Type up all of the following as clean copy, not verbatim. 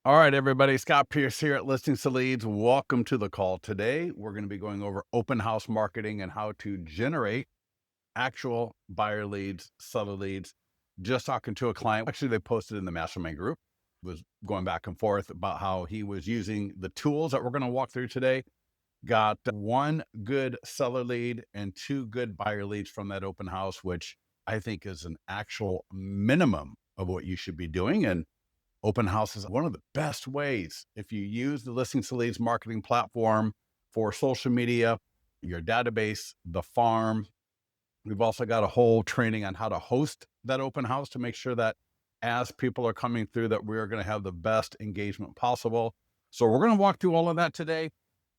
All right, everybody. Scott Pierce here at Listings to Leads. Welcome to the call. Today, we're going to be going over open house marketing and how to generate actual buyer leads, seller leads. Just talking to a client. Actually, they posted in the mastermind group, was going back and forth about how he was using the tools that we're going to walk through today. Got one good seller lead and two good buyer leads from that open house, which I think is an actual minimum of what you should be doing. And open house is one of the best ways if you use the Listings to Leads marketing platform for social media, your database, the farm. We've also got a whole training on how to host that open house to make sure that as people are coming through that we are going to have the best engagement possible. So we're going to walk through all of that today.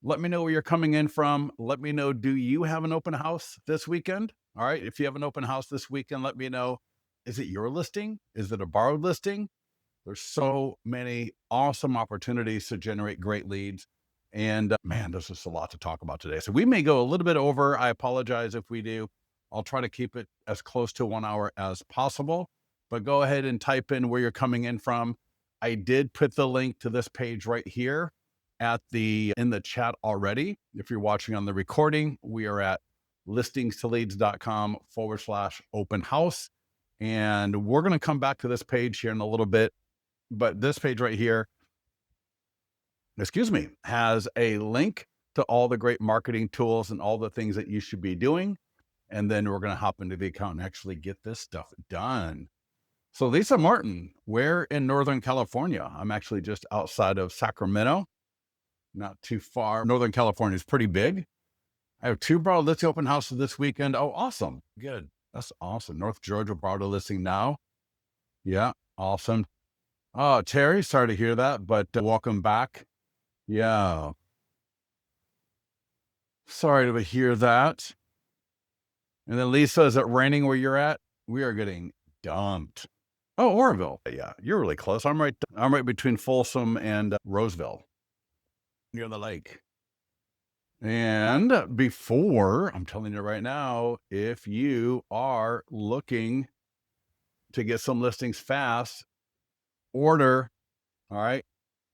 Let me know where you're coming in from. Let me know, do you have an open house this weekend? All right. If you have an open house this weekend, let me know. Is it your listing? Is it a borrowed listing? There's so many awesome opportunities to generate great leads. And man, there's just a lot to talk about today. So we may go a little bit over. I apologize if we do. I'll try to keep it as close to 1 hour as possible, but go ahead and type in where you're coming in from. I did put the link to this page right here in the chat already. If you're watching on the recording, we are at listingstoleads.com/open house. And we're going to come back to this page here in a little bit. But this page right here, has a link to all the great marketing tools and all the things that you should be doing. And then we're going to hop into the account and actually get this stuff done. So Lisa Martin, where in Northern California? I'm actually just outside of Sacramento, not too far. Northern California is pretty big. I have two borrowed listing open houses this weekend. Oh, awesome. Good. That's awesome. North Georgia borrowed a listing now. Yeah, awesome. Oh, Terry, sorry to hear that, but welcome back. Yeah. Sorry to hear that. And then Lisa, is it raining where you're at? We are getting dumped. Oh, Oroville. Yeah, you're really close. I'm right between Folsom and Roseville, near the lake. And before, I'm telling you right now, if you are looking to get some listings fast, order. All right.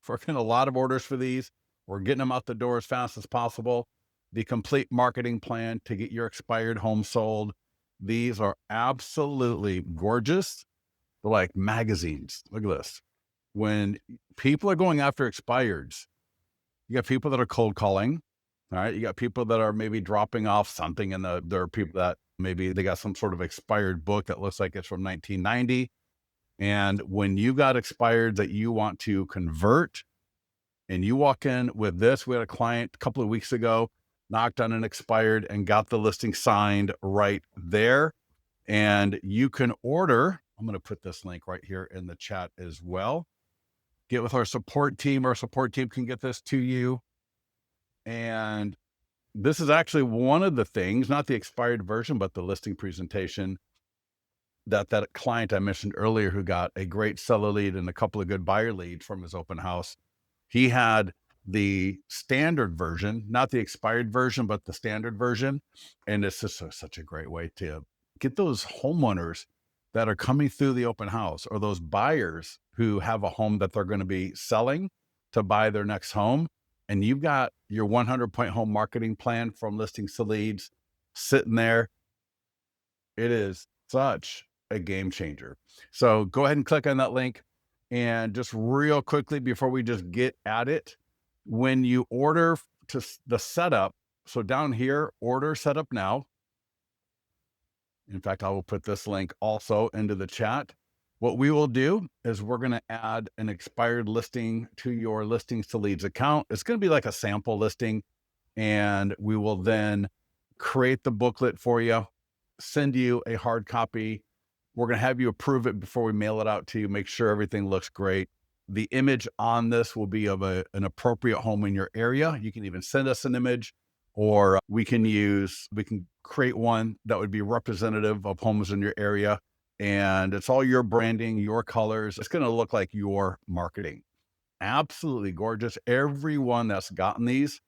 We're getting a lot of orders for these. We're getting them out the door as fast as possible. The complete marketing plan to get your expired home sold. These are absolutely gorgeous. They're like magazines. Look at this. When people are going after expireds, you got people that are cold calling. All right. You got people that are maybe dropping off something, and there are people that maybe they got some sort of expired book that looks like it's from 1990. And when you got expired that you want to convert and you walk in with this, we had a client a couple of weeks ago, knocked on an expired and got the listing signed right there. And you can order, I'm going to put this link right here in the chat as well. Get with our support team. Our support team can get this to you. And this is actually one of the things, not the expired version, but the listing presentation that client I mentioned earlier who got a great seller lead and a couple of good buyer leads from his open house. He had the standard version, not the expired version, but the standard version. And it's just such a great way to get those homeowners that are coming through the open house, or those buyers who have a home that they're going to be selling to buy their next home. And you've got your 100-point home marketing plan from Listings to Leads sitting there. It is such a game changer. So go ahead and click on that link. And just real quickly before we just get at it, when you order to the setup, so down here, order setup now. In fact, I will put this link also into the chat. What we will do is we're going to add an expired listing to your Listings to Leads account. It's going to be like a sample listing, and we will then create the booklet for you, send you a hard copy. We're going to have you approve it before we mail it out to you, make sure everything looks great. The image on this will be of an appropriate home in your area. You can even send us an image, or we can create one that would be representative of homes in your area. And it's all your branding, your colors. It's going to look like your marketing. Absolutely gorgeous. Everyone that's gotten these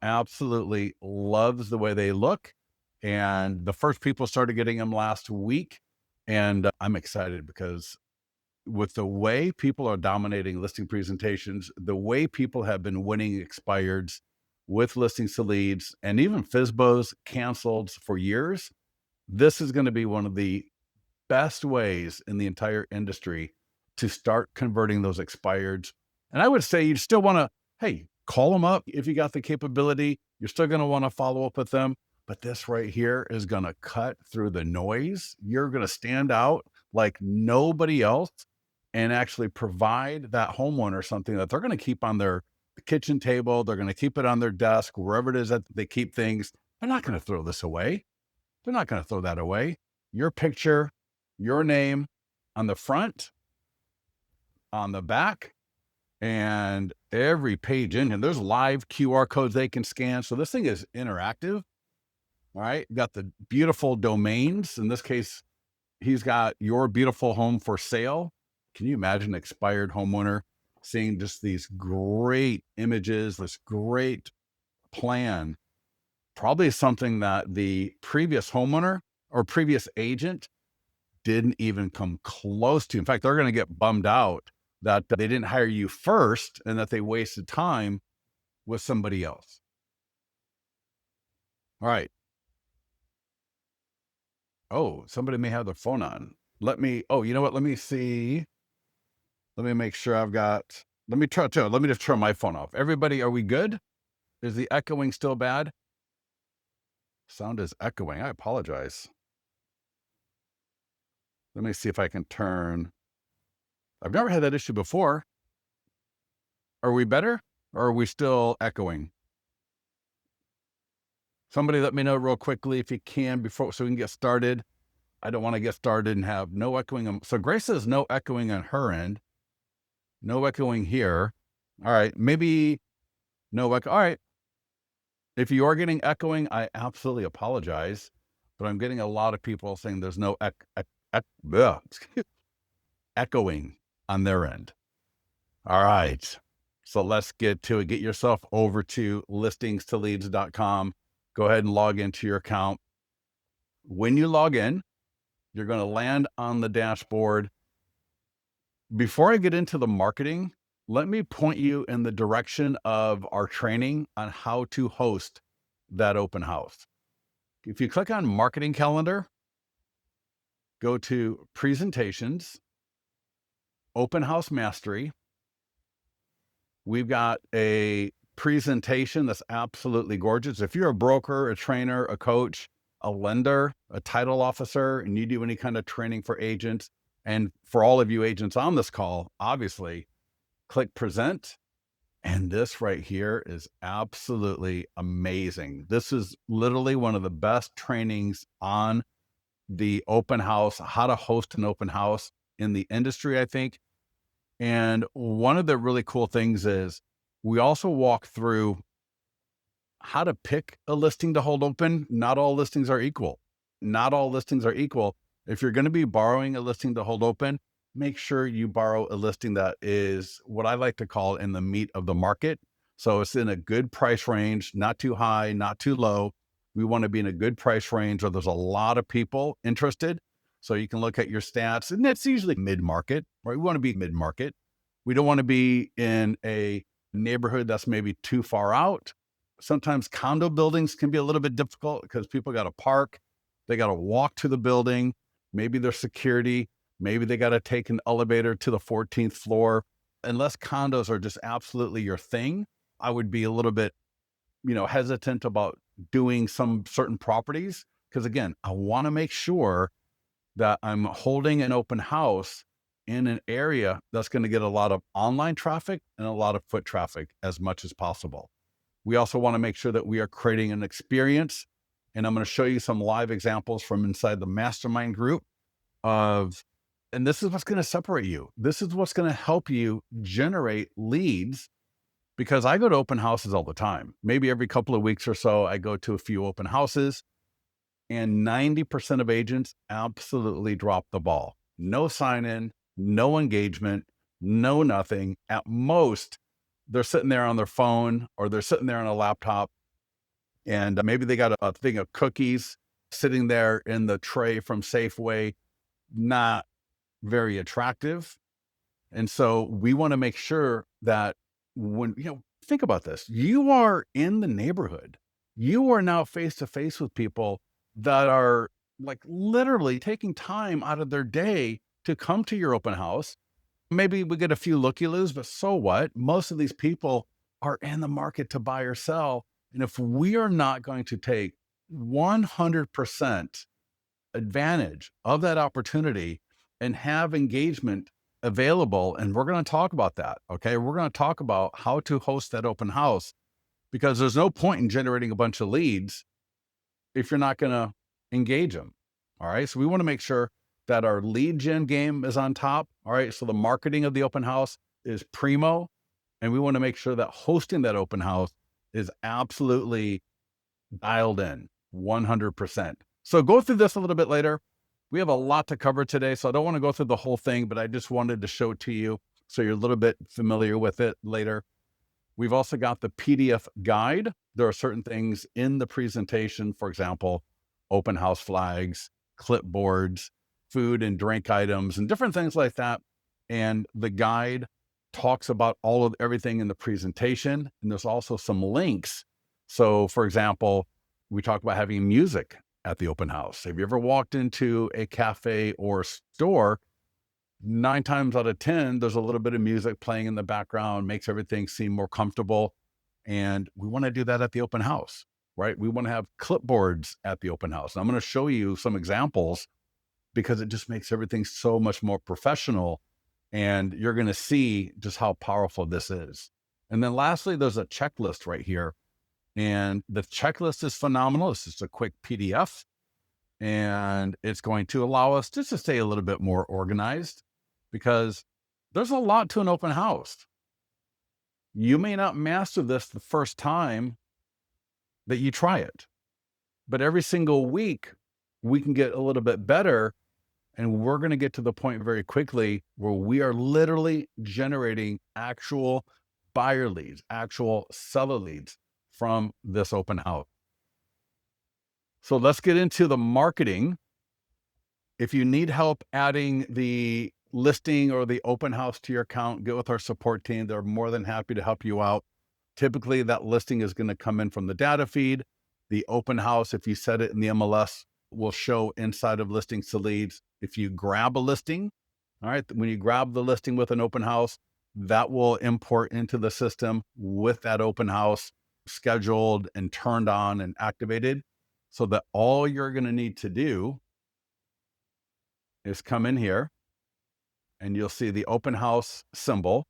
absolutely loves the way they look. And the first people started getting them last week. And I'm excited because with the way people are dominating listing presentations, the way people have been winning expireds with listings to leads, and even FSBOs canceled for years, this is going to be one of the best ways in the entire industry to start converting those expireds. And I would say you still want to, hey, call them up if you got the capability. You're still going to want to follow up with them. But this right here is going to cut through the noise. You're going to stand out like nobody else and actually provide that homeowner something that they're going to keep on their kitchen table. They're going to keep it on their desk, wherever it is that they keep things. They're not going to throw this away. They're not going to throw that away. Your picture, your name on the front, on the back, and every page in here. There's live QR codes they can scan. So this thing is interactive. All right. Got the beautiful domains. In this case, he's got your beautiful home for sale. Can you imagine an expired homeowner seeing just these great images, this great plan? Probably something that the previous homeowner or previous agent didn't even come close to. In fact, they're going to get bummed out that they didn't hire you first and that they wasted time with somebody else. All right. Oh, somebody may have their phone on. Oh, you know what? Let me see. Let me make sure let me just turn my phone off. Everybody, are we good? Is the echoing still bad? Sound is echoing. I apologize. Let me see if I can I've never had that issue before. Are we better or are we still echoing? Somebody let me know real quickly if you can so we can get started. I don't want to get started and have no echoing. So Grace says no echoing on her end. No echoing here. All right. Maybe no echo. All right. If you are getting echoing, I absolutely apologize, but I'm getting a lot of people saying there's no echoing on their end. All right. So let's get to it. Get yourself over to listingstoleads.com. Go ahead and log into your account. When you log in, you're going to land on the dashboard. Before I get into the marketing, let me point you in the direction of our training on how to host that open house. If you click on marketing calendar, go to presentations, open house mastery. We've got a presentation that's absolutely gorgeous. If you're a broker, a trainer, a coach, a lender, a title officer, and you do any kind of training for agents, and for all of you agents on this call, obviously, click present. And this right here is absolutely amazing. This is literally one of the best trainings on the open house, how to host an open house in the industry, I think. And one of the really cool things is we also walk through how to pick a listing to hold open. Not all listings are equal. Not all listings are equal. If you're going to be borrowing a listing to hold open, make sure you borrow a listing that is what I like to call in the meat of the market. So it's in a good price range, not too high, not too low. We want to be in a good price range where there's a lot of people interested. So you can look at your stats, and that's usually mid-market, right? We want to be mid-market. We don't want to be in a neighborhood that's maybe too far out. Sometimes condo buildings can be a little bit difficult because people got to park, they got to walk to the building, maybe there's security, maybe they got to take an elevator to the 14th floor. Unless condos are just absolutely your thing, I would be a little bit, hesitant about doing some certain properties. Because again, I want to make sure that I'm holding an open house in an area that's going to get a lot of online traffic and a lot of foot traffic as much as possible. We also want to make sure that we are creating an experience. And I'm going to show you some live examples from inside the mastermind group and this is what's going to separate you. This is what's going to help you generate leads, because I go to open houses all the time. Maybe every couple of weeks or so, I go to a few open houses, and 90% of agents absolutely drop the ball. No sign in, no engagement, no nothing. At most, they're sitting there on their phone or they're sitting there on a laptop, and maybe they got a thing of cookies sitting there in the tray from Safeway, not very attractive. And so we want to make sure that think about this. You are in the neighborhood. You are now face to face with people that are like literally taking time out of their day to come to your open house. Maybe we get a few looky-loos, but so what? Most of these people are in the market to buy or sell. And if we are not going to take 100% advantage of that opportunity and have engagement available, and we're going to talk about that. Okay. We're going to talk about how to host that open house, because there's no point in generating a bunch of leads if you're not going to engage them. All right. So we want to make sure that our lead gen game is on top. All right. So the marketing of the open house is primo, and we want to make sure that hosting that open house is absolutely dialed in 100%. So go through this a little bit later. We have a lot to cover today, so I don't want to go through the whole thing, but I just wanted to show it to you so you're a little bit familiar with it later. We've also got the PDF guide. There are certain things in the presentation, for example, open house flags, clipboards, food and drink items, and different things like that. And the guide talks about everything in the presentation. And there's also some links. So for example, we talk about having music at the open house. Have you ever walked into a cafe or store? 9 times out of 10, there's a little bit of music playing in the background, makes everything seem more comfortable. And we want to do that at the open house, right? We want to have clipboards at the open house. And I'm going to show you some examples because it just makes everything so much more professional. And you're going to see just how powerful this is. And then lastly, there's a checklist right here. And the checklist is phenomenal. It's just a quick PDF, and it's going to allow us just to stay a little bit more organized, because there's a lot to an open house. You may not master this the first time that you try it, but every single week we can get a little bit better. And we're going to get to the point very quickly where we are literally generating actual buyer leads, actual seller leads from this open house. So let's get into the marketing. If you need help adding the listing or the open house to your account, get with our support team. They're more than happy to help you out. Typically, that listing is going to come in from the data feed. The open house, if you set it in the MLS, will show inside of listings to leads. If you grab a listing, all right, when you grab the listing with an open house, that will import into the system with that open house scheduled and turned on and activated, so that all you're going to need to do is come in here and you'll see the open house symbol.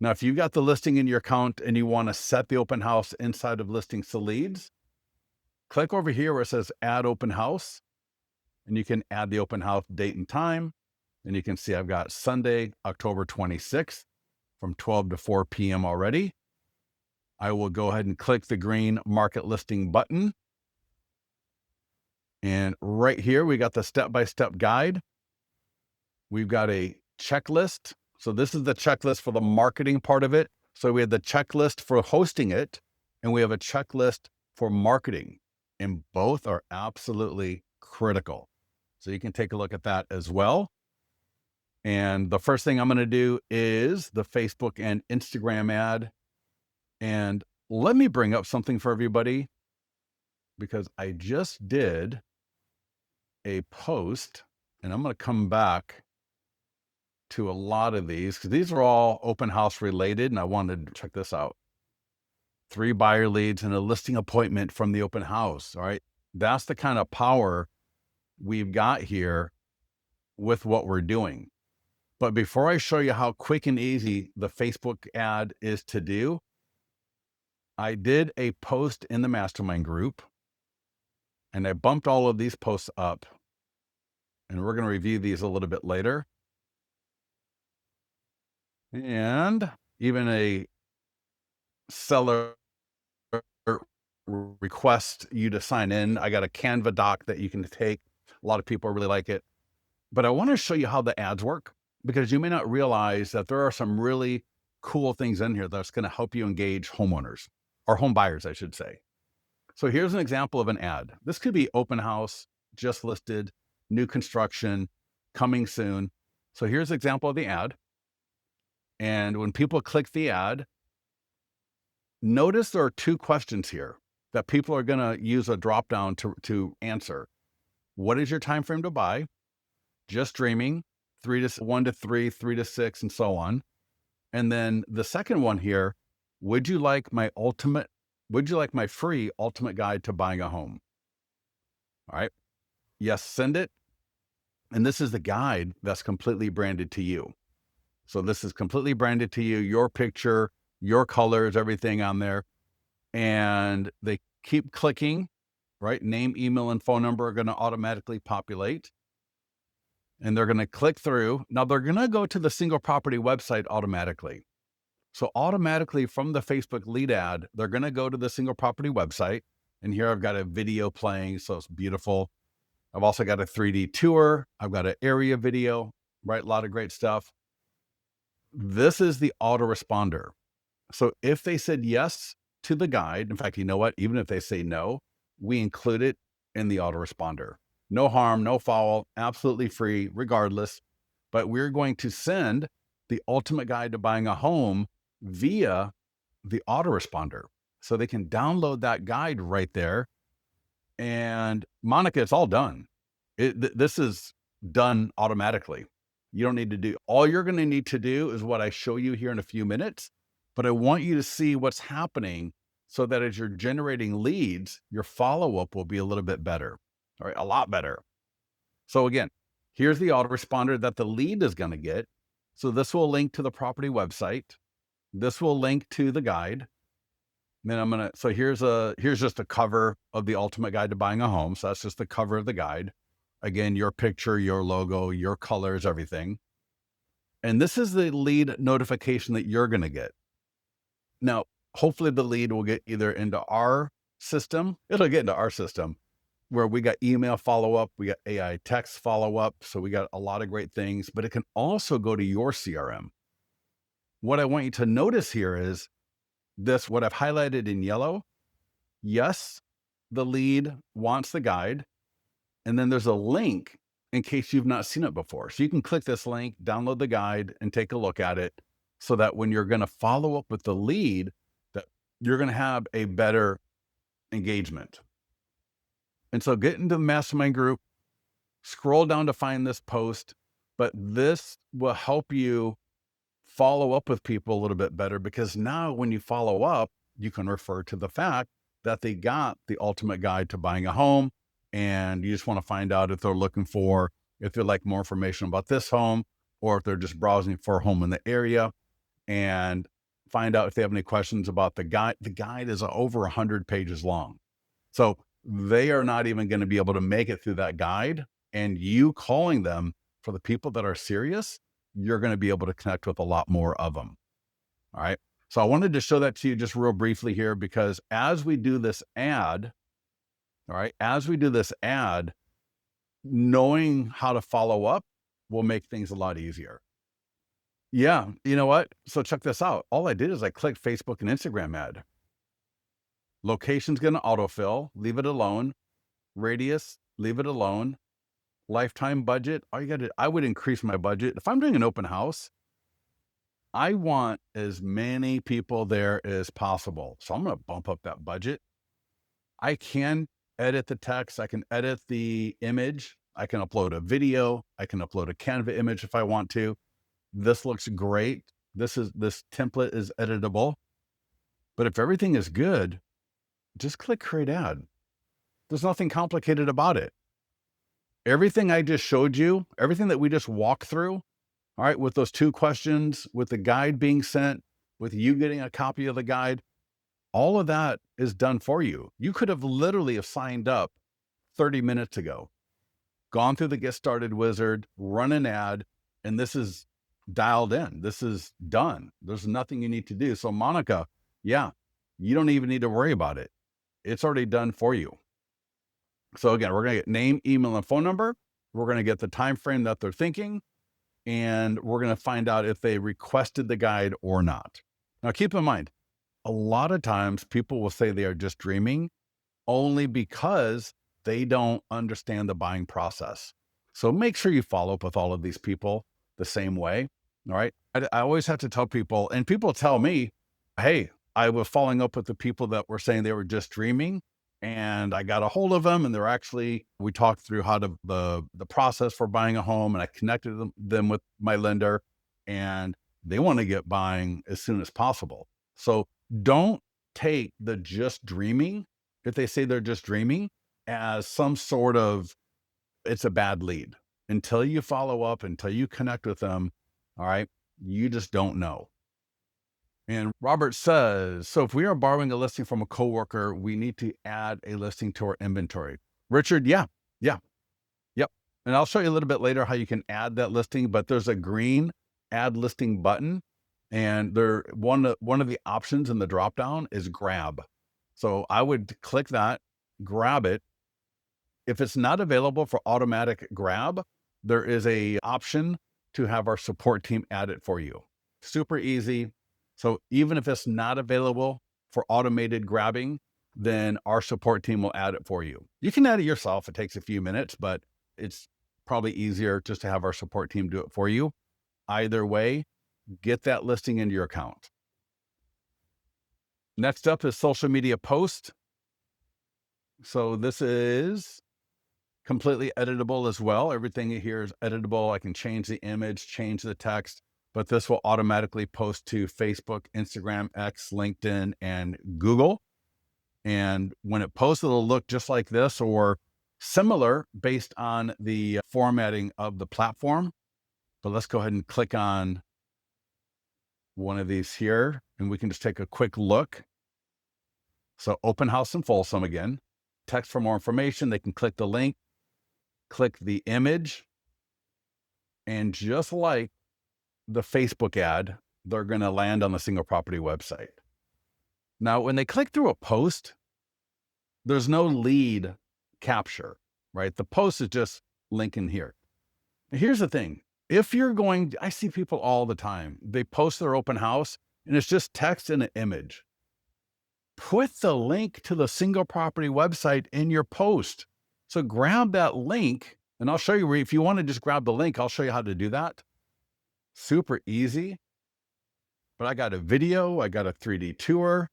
Now, if you've got the listing in your account and you want to set the open house inside of listings to leads, click over here where it says add open house, and you can add the open house date and time. And you can see I've got Sunday, October 26th from 12 to 4 p.m. already. I will go ahead and click the green market listing button. And right here, we got the step-by-step guide. We've got a checklist. So this is the checklist for the marketing part of it. So we have the checklist for hosting it, and we have a checklist for marketing, and both are absolutely critical. So you can take a look at that as well. And the first thing I'm going to do is the Facebook and Instagram ad. And let me bring up something for everybody, because I just did a post, and I'm going to come back to a lot of these because these are all open house related, and I wanted to check this out. 3 buyer leads and a listing appointment from the open house. All right. That's the kind of power we've got here with what we're doing. But before I show you how quick and easy the Facebook ad is to do, I did a post in the mastermind group, and I bumped all of these posts up, and we're going to review these a little bit later. And even a seller request you to sign in. I got a Canva doc that you can take. A lot of people really like it. But I want to show you how the ads work, because you may not realize that there are some really cool things in here that's going to help you engage homeowners, or home buyers, I should say. So here's an example of an ad. This could be open house, just listed, new construction, coming soon. So here's an example of the ad. And when people click the ad, notice there are two questions here that people are going to use a drop down to answer. What is your time frame to buy? Just dreaming, 1 to 3, 3 to 6, and so on. And then the second one here, would you like my free ultimate guide to buying a home? All right. Yes, send it. And this is the guide that's completely branded to you. So this is completely branded to you, your picture, your colors, everything on there. And they keep clicking, right? Name, email, and phone number are going to automatically populate. And they're going to click through. Now they're going to go to the single property website automatically. So automatically from the Facebook lead ad, they're going to go to the single property website. And here I've got a video playing, so it's beautiful. I've also got a 3D tour. I've got an area video, right? A lot of great stuff. This is the autoresponder. So if they said yes to the guide, in fact, you know what? Even if they say no, we include it in the autoresponder. No harm, no foul, absolutely free, regardless. But we're going to send the ultimate guide to buying a home via the autoresponder. So they can download that guide right there. And Monica, it's all done. This is done automatically. You don't need to do, all you're going to need to do is what I show you here in a few minutes, but I want you to see what's happening so that as you're generating leads, your follow-up will be a little bit better, all right, a lot better. So again, here's the autoresponder that the lead is going to get. So this will link to the property website. This will link to the guide. Then so here's just a cover of the ultimate guide to buying a home. So that's just the cover of the guide. Again, your picture, your logo, your colors, everything. And this is the lead notification that you're going to get. Now, hopefully the lead will get either into our system. It'll get into our system where we got email follow-up, we got AI text follow-up. So we got a lot of great things, but it can also go to your CRM. What I want you to notice here is this, what I've highlighted in yellow. Yes, the lead wants the guide. And then there's a link in case you've not seen it before. So you can click this link, download the guide, and take a look at it so that when you're going to follow up with the lead, that you're going to have a better engagement. And so get into the mastermind group, scroll down to find this post, but this will help you follow up with people a little bit better, because now when you follow up, you can refer to the fact that they got the ultimate guide to buying a home. And you just want to find out if they'd like more information about this home, or if they're just browsing for a home in the area, and find out if they have any questions about the guide. The guide is over 100 pages long. So they are not even going to be able to make it through that guide. And you calling them, for the people that are serious, you're going to be able to connect with a lot more of them. All right. So I wanted to show that to you just real briefly here, because as we do this ad, knowing how to follow up will make things a lot easier. Yeah. You know what? So check this out. All I did is I clicked Facebook and Instagram ad. Location's going to autofill, leave it alone. Radius, leave it alone. Lifetime budget. I would increase my budget. If I'm doing an open house, I want as many people there as possible. So I'm going to bump up that budget. I can edit the text. I can edit the image. I can upload a video. I can upload a Canva image if I want to. This looks great. This template is editable. But if everything is good, just click create ad. There's nothing complicated about it. Everything I just showed you, everything that we just walked through, all right, with those two questions, with the guide being sent, with you getting a copy of the guide, all of that is done for you. You could have literally have signed up 30 minutes ago, gone through the Get Started wizard, run an ad, and this is dialed in. This is done. There's nothing you need to do. So Monica, yeah, you don't even need to worry about it. It's already done for you. So again, we're going to get name, email, and phone number. We're going to get the time frame that they're thinking, and we're going to find out if they requested the guide or not. Now, keep in mind, a lot of times people will say they are just dreaming only because they don't understand the buying process. So make sure you follow up with all of these people the same way. All right. I always have to tell people, and people tell me, hey, I was following up with the people that were saying they were just dreaming, and I got a hold of them, and they're actually, we talked through how to the process for buying a home, and I connected them with my lender, and they want to get buying as soon as possible. So don't take the just dreaming, if they say they're just dreaming, as some sort of, it's a bad lead. Until you follow up, until you connect with them, all right, you just don't know. And Robert says, so if we are borrowing a listing from a coworker, we need to add a listing to our inventory. Richard, yeah, yeah, yep. And I'll show you a little bit later how you can add that listing, but there's a green add listing button, and there one of the options in the dropdown is grab. So I would click that, grab it. If it's not available for automatic grab, there is a option to have our support team add it for you. Super easy. So even if it's not available for automated grabbing, then our support team will add it for you. You can add it yourself. It takes a few minutes, but it's probably easier just to have our support team do it for you. Either way, get that listing into your account. Next up is social media post. So this is completely editable as well. Everything here is editable. I can change the image, change the text, but this will automatically post to Facebook, Instagram, X, LinkedIn, and Google. And when it posts, it'll look just like this or similar based on the formatting of the platform. But let's go ahead and click on one of these here, and we can just take a quick look. So open house in Folsom again. Text for more information. They can click the link, click the image, and just like the Facebook ad, they're going to land on the single property website. Now, when they click through a post, there's no lead capture, right? The post is just linking here. Here's the thing. If you're going, I see people all the time, they post their open house and it's just text and an image. Put the link to the single property website in your post. So grab that link, and I'll show you where, if you want to just grab the link, I'll show you how to do that. Super easy. But I got a video, I got a 3D tour,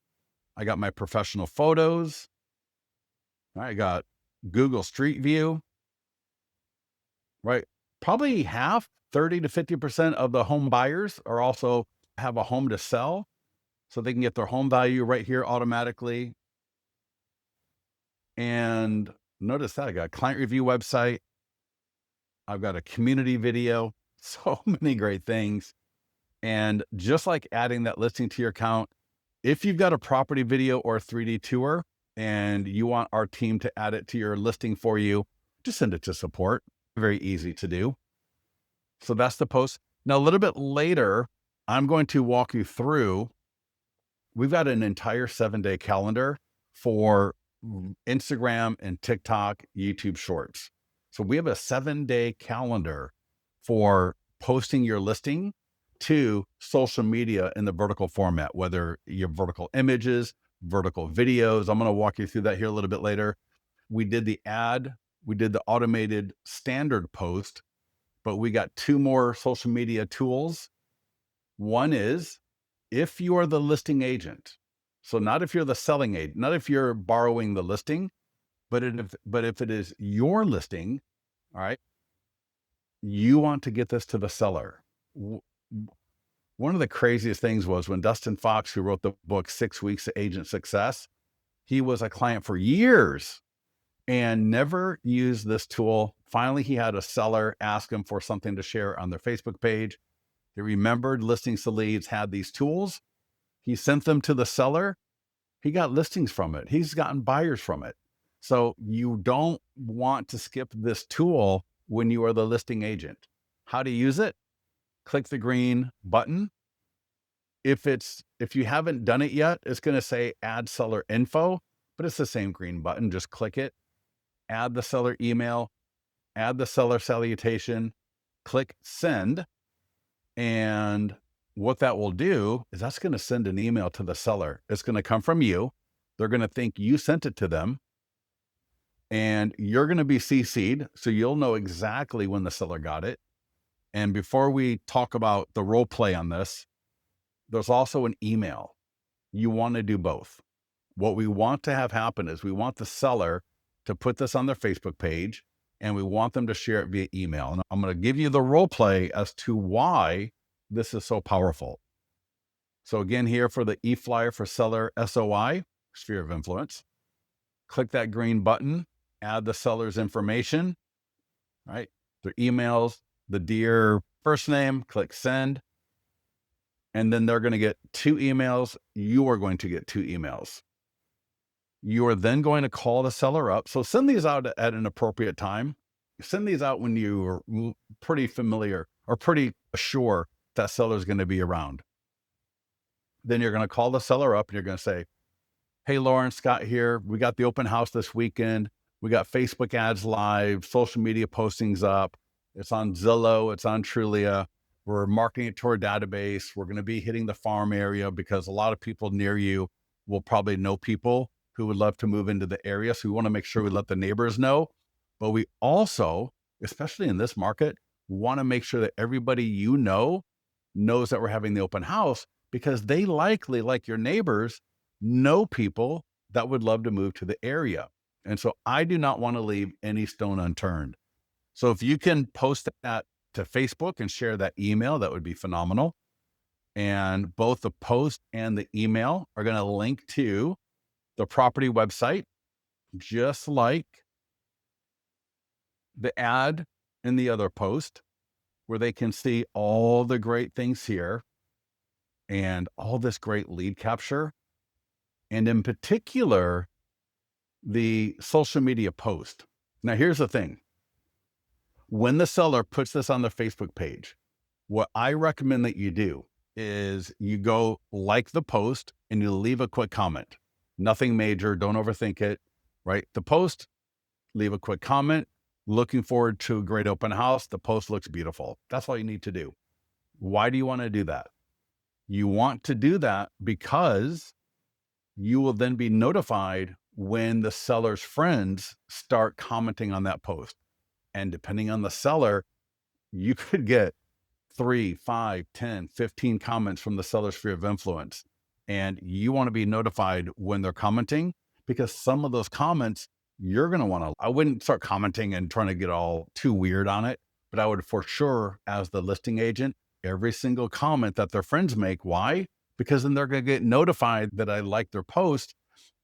I got my professional photos, I got Google Street View, right? Probably half, 30 to 50% of the home buyers are also have a home to sell. So they can get their home value right here automatically. And notice that I got a client review website. I've got a community video, so many great things. And just like adding that listing to your account, if you've got a property video or a 3D tour and you want our team to add it to your listing for you, just send it to support. Very easy to do. So that's the post. Now, a little bit later, I'm going to walk you through. We've got an entire 7-day calendar for Instagram and TikTok, YouTube Shorts. So we have a 7-day calendar for posting your listing to social media in the vertical format, whether your vertical images, vertical videos. I'm going to walk you through that here a little bit later. We did the ad, we did the automated standard post, but we got 2 more social media tools. One is if you are the listing agent. So not if you're the selling agent, not if you're borrowing the listing, but if it is your listing, all right, you want to get this to the seller. One of the craziest things was when Dustin Fox, who wrote the book 6 Weeks to Agent Success, he was a client for years and never used this tool. Finally, he had a seller ask him for something to share on their Facebook page. He remembered Listings to Leads had these tools. He sent them to the seller. He got listings from it. He's gotten buyers from it. So you don't want to skip this tool when you are the listing agent. How to use it? Click the green button. If you haven't done it yet, it's going to say add seller info, but it's the same green button. Just click it, add the seller email, add the seller salutation, click send. And what that will do is that's going to send an email to the seller. It's going to come from you. They're going to think you sent it to them. and you're going to be CC'd. So you'll know exactly when the seller got it. And before we talk about the role play on this, there's also an email. You want to do both. What we want to have happen is we want the seller to put this on their Facebook page, and we want them to share it via email. And I'm going to give you the role play as to why this is so powerful. So again, here for the e-flyer for seller SOI, sphere of influence, click that green button, add the seller's information, right? Their emails, the dear first name, click send. And then they're going to get 2 emails. You are going to get 2 emails. You are then going to call the seller up. So send these out at an appropriate time. Send these out when you're pretty familiar or pretty sure that seller is going to be around. Then you're going to call the seller up and you're going to say, hey, Lauren, Scott here. We got the open house this weekend. We got Facebook ads live, social media postings up. It's on Zillow. It's on Trulia. We're marketing it to our database. We're going to be hitting the farm area because a lot of people near you will probably know people who would love to move into the area. So we want to make sure we let the neighbors know. But we also, especially in this market, want to make sure that everybody you know knows that we're having the open house, because they likely, like your neighbors, know people that would love to move to the area. And so I do not want to leave any stone unturned. So if you can post that to Facebook and share that email, that would be phenomenal. And both the post and the email are going to link to the property website, just like the ad in the other post, where they can see all the great things here and all this great lead capture. And in particular, the social media post. Now, here's the thing. When the seller puts this on their Facebook page, what I recommend that you do is you go like the post and you leave a quick comment. Nothing major. Don't overthink it, right? The post, leave a quick comment. Looking forward to a great open house. The post looks beautiful. That's all you need to do. Why do you want to do that? You want to do that because you will then be notified when the seller's friends start commenting on that post. And depending on the seller, you could get 3, 5, 10, 15 comments from the seller's sphere of influence. And you want to be notified when they're commenting, because some of those comments you're going to want to, I wouldn't start commenting and trying to get all too weird on it, but I would for sure, as the listing agent, every single comment that their friends make. Why? Because then they're going to get notified that I like their post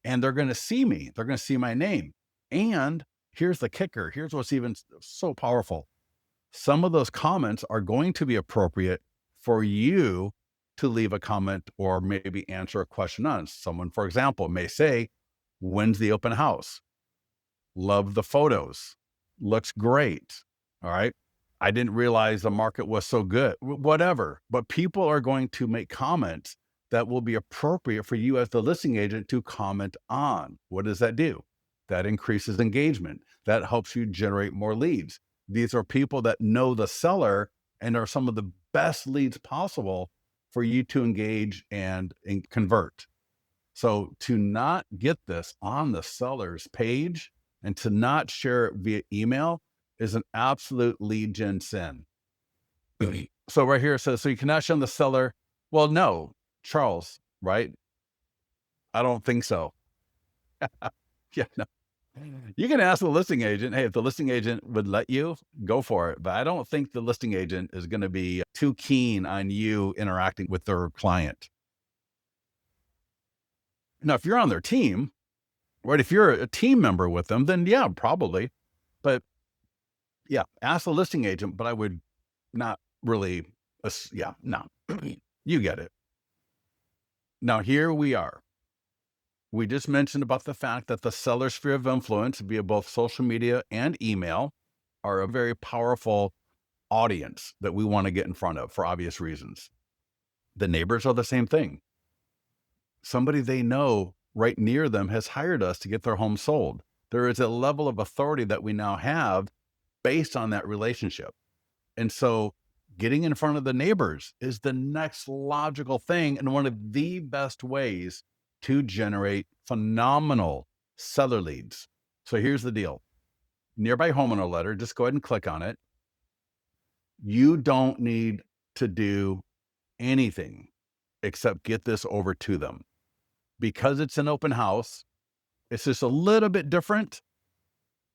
and they're going to see me. They're going to see my name. And here's the kicker. Here's what's even so powerful. Some of those comments are going to be appropriate for you to leave a comment or maybe answer a question on. Someone, for example, may say, when's the open house? Love the photos. Looks great. All right. I didn't realize the market was so good, whatever. But people are going to make comments that will be appropriate for you as the listing agent to comment on. What does that do? That increases engagement. That helps you generate more leads. These are people that know the seller and are some of the best leads possible for you to engage and convert. So to not get this on the seller's page and to not share it via email is an absolute lead gen sin. So right here it says, so you cannot show the seller. Well, no, Charles, right? I don't think so. Yeah, no. You can ask the listing agent, hey, if the listing agent would let you, go for it. But I don't think the listing agent is going to be too keen on you interacting with their client. Now, if you're on their team, right, if you're a team member with them, then yeah, probably. But yeah, ask the listing agent, but I would not really, yeah, no, you get it. Now, here we are. We just mentioned about the fact that the seller sphere of influence via both social media and email are a very powerful audience that we want to get in front of for obvious reasons. The neighbors are the same thing. Somebody they know right near them has hired us to get their home sold. There is a level of authority that we now have based on that relationship. And so getting in front of the neighbors is the next logical thing and one of the best ways to generate phenomenal seller leads. So here's the deal. Nearby homeowner letter, just go ahead and click on it. You don't need to do anything except get this over to them. Because it's an open house, it's just a little bit different.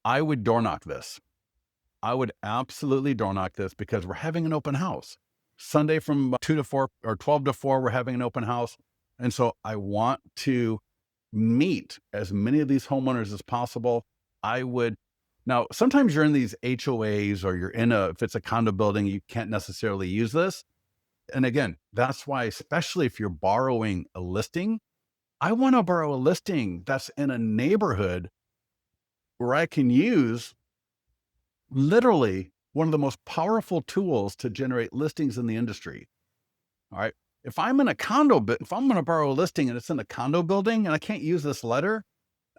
I would door knock this. I would absolutely door knock this because we're having an open house. Sunday from 2 to 4 or 12 to 4, we're having an open house. And so I want to meet as many of these homeowners as possible. I would, now, sometimes you're in these HOAs or you're in if it's a condo building, you can't necessarily use this. And again, that's why, especially if you're borrowing a listing, I want to borrow a listing that's in a neighborhood where I can use literally one of the most powerful tools to generate listings in the industry. All right. If I'm in a condo, if I'm going to borrow a listing and it's in a condo building and I can't use this letter,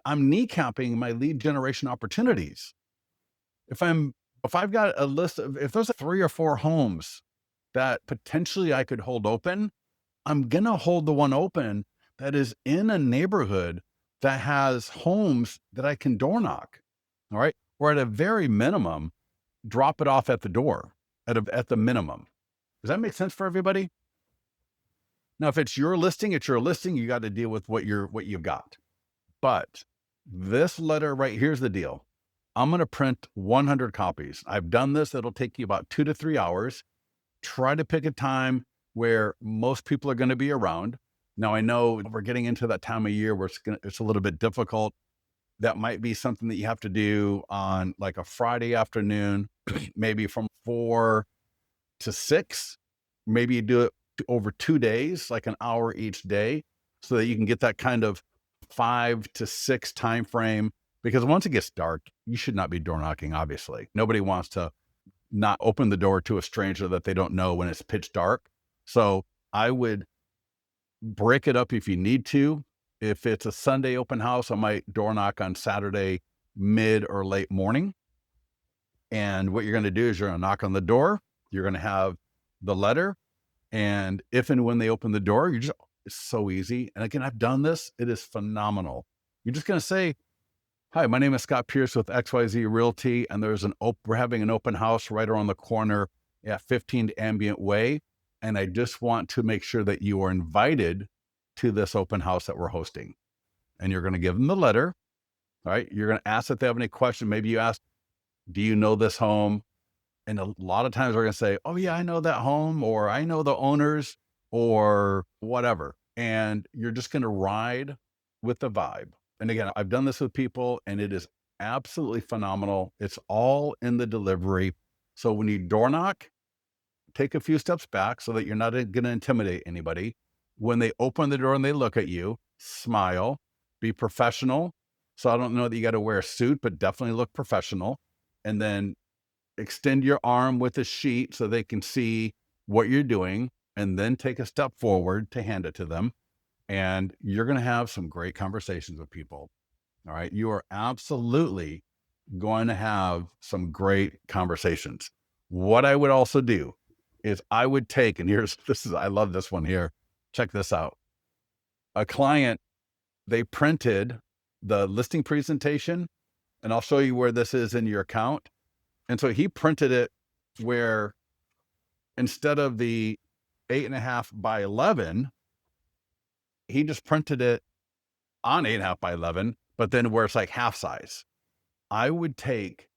I'm kneecapping my lead generation opportunities. If I've got a list of, if there's 3 or 4 homes that potentially I could hold open, I'm going to hold the one open that is in a neighborhood that has homes that I can door knock. All right. Or at a very minimum, drop it off at the door at the minimum. Does that make sense for everybody? Now, if it's your listing, it's your listing. You got to deal with what you've got. But this letter right here's the deal. I'm going to print 100 copies. I've done this. It'll take you about 2 to 3 hours. Try to pick a time where most people are going to be around. Now, I know we're getting into that time of year where it's a little bit difficult. That might be something that you have to do on like a Friday afternoon, maybe from 4 to 6. Maybe you do it over 2 days, like an hour each day, so that you can get that kind of 5 to 6 time frame. Because once it gets dark, you should not be door knocking, obviously. Nobody wants to not open the door to a stranger that they don't know when it's pitch dark. So I would break it up if you need to. If it's a Sunday open house, I might door knock on Saturday mid or late morning. And what you're going to do is you're going to knock on the door. You're going to have the letter. And if and when they open the door, it's so easy. And again, I've done this. It is phenomenal. You're just going to say, "Hi, my name is Scott Pierce with XYZ Realty. And we're having an open house right around the corner at 15 Ambient Way. And I just want to make sure that you are invited to this open house that we're hosting." And you're going to give them the letter. All right. You're going to ask if they have any question. Maybe you ask, "Do you know this home?" And a lot of times we're going to say, "Oh yeah, I know that home," or "I know the owners," or whatever. And you're just going to ride with the vibe. And again, I've done this with people and it is absolutely phenomenal. It's all in the delivery. So when you door knock, take a few steps back so that you're not going to intimidate anybody. When they open the door and they look at you, smile, be professional. So I don't know that you got to wear a suit, but definitely look professional. And then extend your arm with a sheet so they can see what you're doing, and then take a step forward to hand it to them. And you're going to have some great conversations with people. All right. You are absolutely going to have some great conversations. What I would also do is I would take, and I love this one here. Check this out. A client, they printed the listing presentation, and I'll show you where this is in your account. And so he printed it where instead of the 8.5 by 11, he just printed it on 8.5 by 11, but then where it's like half size. I would take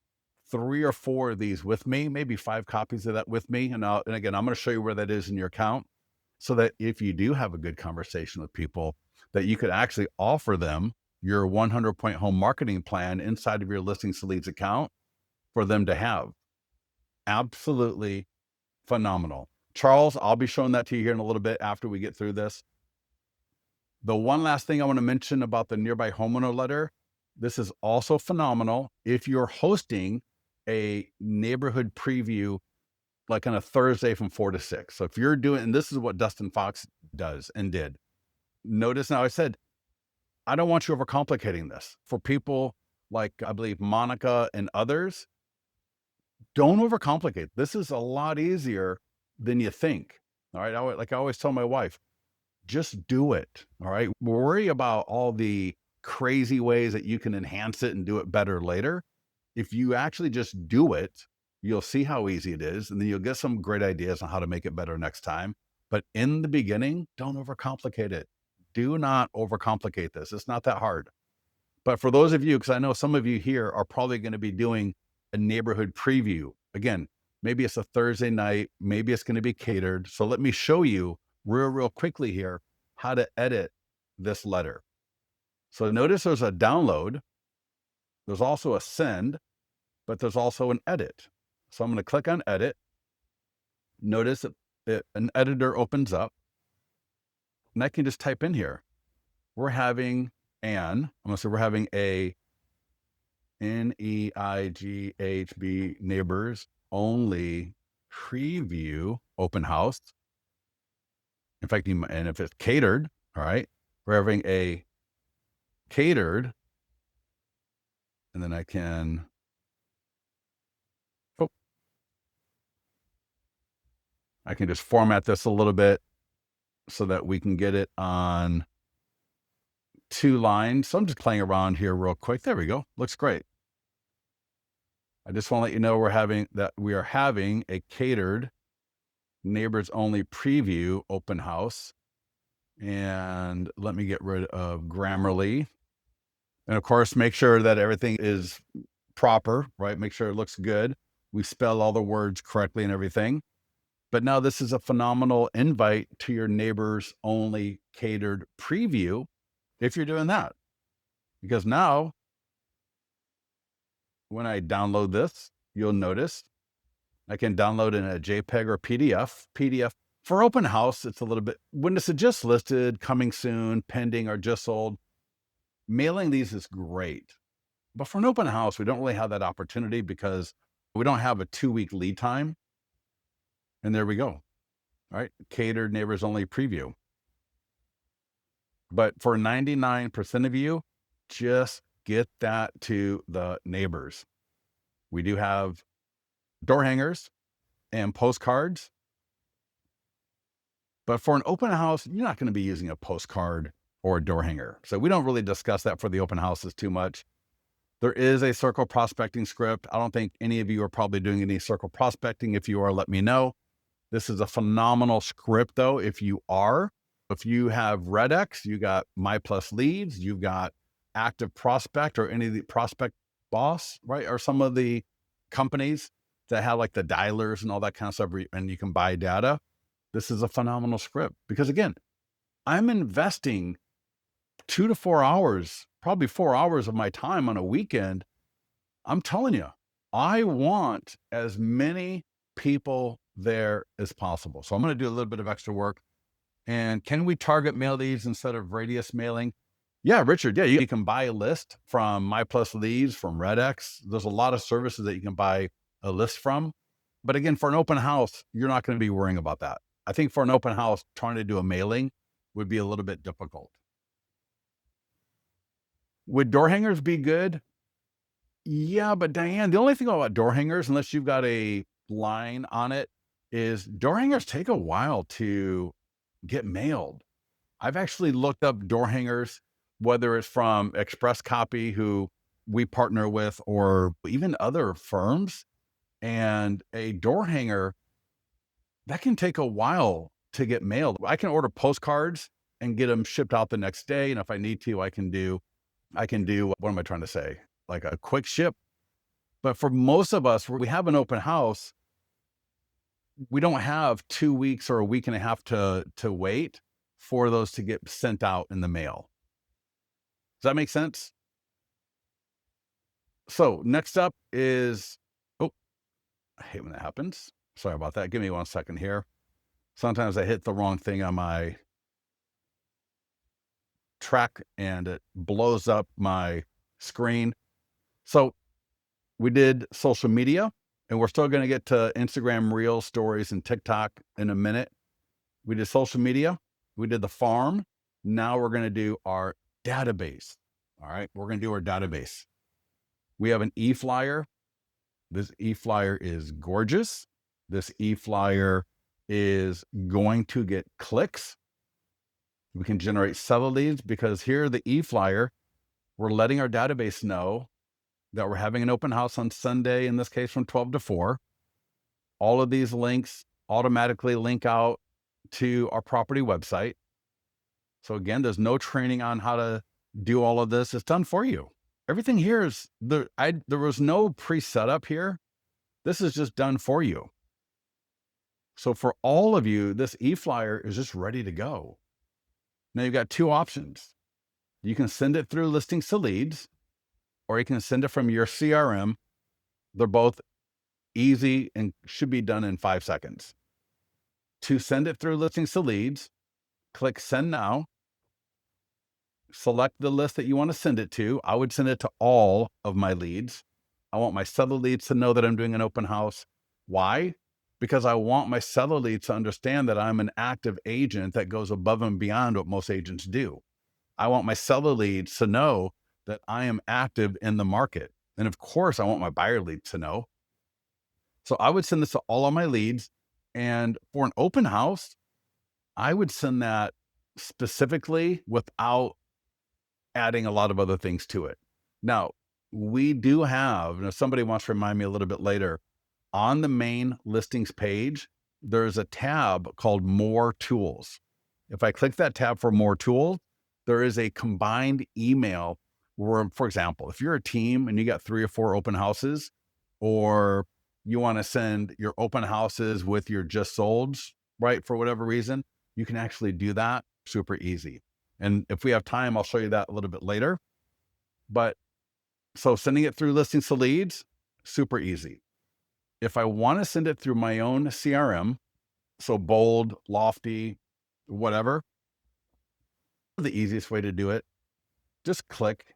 3 or 4 of these with me, maybe 5 copies of that with me. And again, I'm going to show you where that is in your account, so that if you do have a good conversation with people, that you could actually offer them your 100-point home marketing plan inside of your Listings to Leads account for them to have. Absolutely phenomenal. Charles, I'll be showing that to you here in a little bit after we get through this. The one last thing I want to mention about the Nearby Homeowner letter, this is also phenomenal if you're hosting a neighborhood preview like on a Thursday from 4 to 6. So if you're doing, and this is what Dustin Fox does and did. Notice now I said, I don't want you overcomplicating this. For people like, I believe, Monica and others, don't overcomplicate. This is a lot easier than you think. All right. Like I always tell my wife, just do it. All right. Worry about all the crazy ways that you can enhance it and do it better later. If you actually just do it, you'll see how easy it is, and then you'll get some great ideas on how to make it better next time. But in the beginning, don't overcomplicate it. Do not overcomplicate this. It's not that hard. But for those of you, because I know some of you here are probably going to be doing a neighborhood preview. Again, maybe it's a Thursday night, maybe it's going to be catered. So let me show you real quickly here how to edit this letter. So notice there's a download. There's also a send, but there's also an edit. So I'm going to click on edit. Notice that an editor opens up, and I can just type in here. We're having I'm going to say we're having a NEIGHB neighbors only preview open house. In fact, and if it's catered, all right, we're having a catered, and then I can, I can just format this a little bit so that we can get it on 2 lines. So I'm just playing around here real quick. There we go. Looks great. I just want to let you know we are having a catered neighbors only preview open house. And let me get rid of Grammarly. And of course, make sure that everything is proper, right? Make sure it looks good. We spell all the words correctly and everything. But now this is a phenomenal invite to your neighbors only catered preview if you're doing that. Because now, when I download this, you'll notice I can download in a JPEG or PDF. PDF for open house, it's a little bit, when it's just listed, coming soon, pending, or just sold, mailing these is great. But for an open house, we don't really have that opportunity because we don't have a 2-week lead time. And there we go. All right. Catered neighbors only preview. But for 99% of you, just get that to the neighbors. We do have door hangers and postcards. But for an open house, you're not going to be using a postcard or a door hanger. So we don't really discuss that for the open houses too much. There is a circle prospecting script. I don't think any of you are probably doing any circle prospecting. If you are, let me know. This is a phenomenal script though. If you have Redx, you got My Plus Leads, you've got Active Prospect or any of the Prospect Boss, right? Or some of the companies that have like the dialers and all that kind of stuff, and you can buy data. This is a phenomenal script because again, I'm investing 2 to 4 hours, probably 4 hours of my time on a weekend. I'm telling you, I want as many people there as possible. So I'm going to do a little bit of extra work. And can we target mail these instead of radius mailing? Yeah, Richard. Yeah, you can buy a list from My Plus Leads, from Redx. There's a lot of services that you can buy a list from. But again, for an open house, you're not going to be worrying about that. I think for an open house, trying to do a mailing would be a little bit difficult. Would door hangers be good? Yeah, but Diane, the only thing about door hangers, unless you've got a line on it, is door hangers take a while to get mailed. I've actually looked up door hangers, whether it's from Express Copy, who we partner with, or even other firms, and a door hanger, that can take a while to get mailed. I can order postcards and get them shipped out the next day. And if I need to, I can do, what am I trying to say? Like a quick ship. But for most of us, we have an open house, we don't have 2 weeks or a week and a half to wait for those to get sent out in the mail. Does that make sense? So next up is, oh, I hate when that happens. Sorry about that. Give me 1 second here. Sometimes I hit the wrong thing on my track and it blows up my screen. So we did social media, and we're still going to get to Instagram Reels, Stories, and TikTok in a minute. We did social media. We did the farm. Now we're going to do our database. All right. We're going to do our database. We have an e-flyer. This e-flyer is gorgeous. This e-flyer is going to get clicks. We can generate seller leads because here the e-flyer We're letting our database know that we're having an open house on Sunday, in this case from 12 to 4. All of these links automatically link out to our property website. So again, there's no training on how to do all of this. It's done for you. Everything here is there. There was no pre-setup here. This is just done for you. So for all of you, this e-flyer is just ready to go. Now you've got two options. You can send it through Listings to Leads, or you can send it from your CRM. They're both easy and should be done in 5 seconds. To send it through Listings to Leads, click Send Now. Select the list that you want to send it to. I would send it to all of my leads. I want my seller leads to know that I'm doing an open house. Why? Because I want my seller leads to understand that I'm an active agent that goes above and beyond what most agents do. I want my seller leads to know that I am active in the market. And of course, I want my buyer leads to know. So I would send this to all of my leads. And for an open house, I would send that specifically without adding a lot of other things to it. Now, we do have, if somebody wants to remind me a little bit later, on the main listings page, there's a tab called More Tools. If I click that tab for More Tools, there is a combined email where, for example, if you're a team and you got 3 or 4 open houses, or you want to send your open houses with your just solds, right, for whatever reason, you can actually do that super easy. And if we have time, I'll show you that a little bit later. But so sending it through Listings to Leads, super easy. If I want to send it through my own CRM, so Bold, Lofty, whatever, the easiest way to do it, just click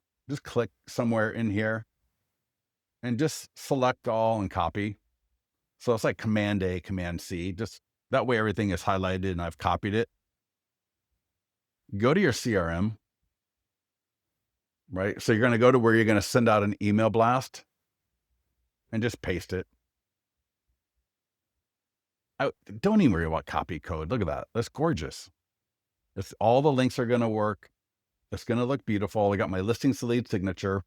somewhere in here and just select all and copy. So it's like Command A, Command C, just that way everything is highlighted and I've copied it. Go to your CRM, right? So you're going to go to where you're going to send out an email blast and just paste it. Don't even worry about copy code. Look at that. That's gorgeous. All the links are going to work. It's going to look beautiful. I got my Listings to Lead signature.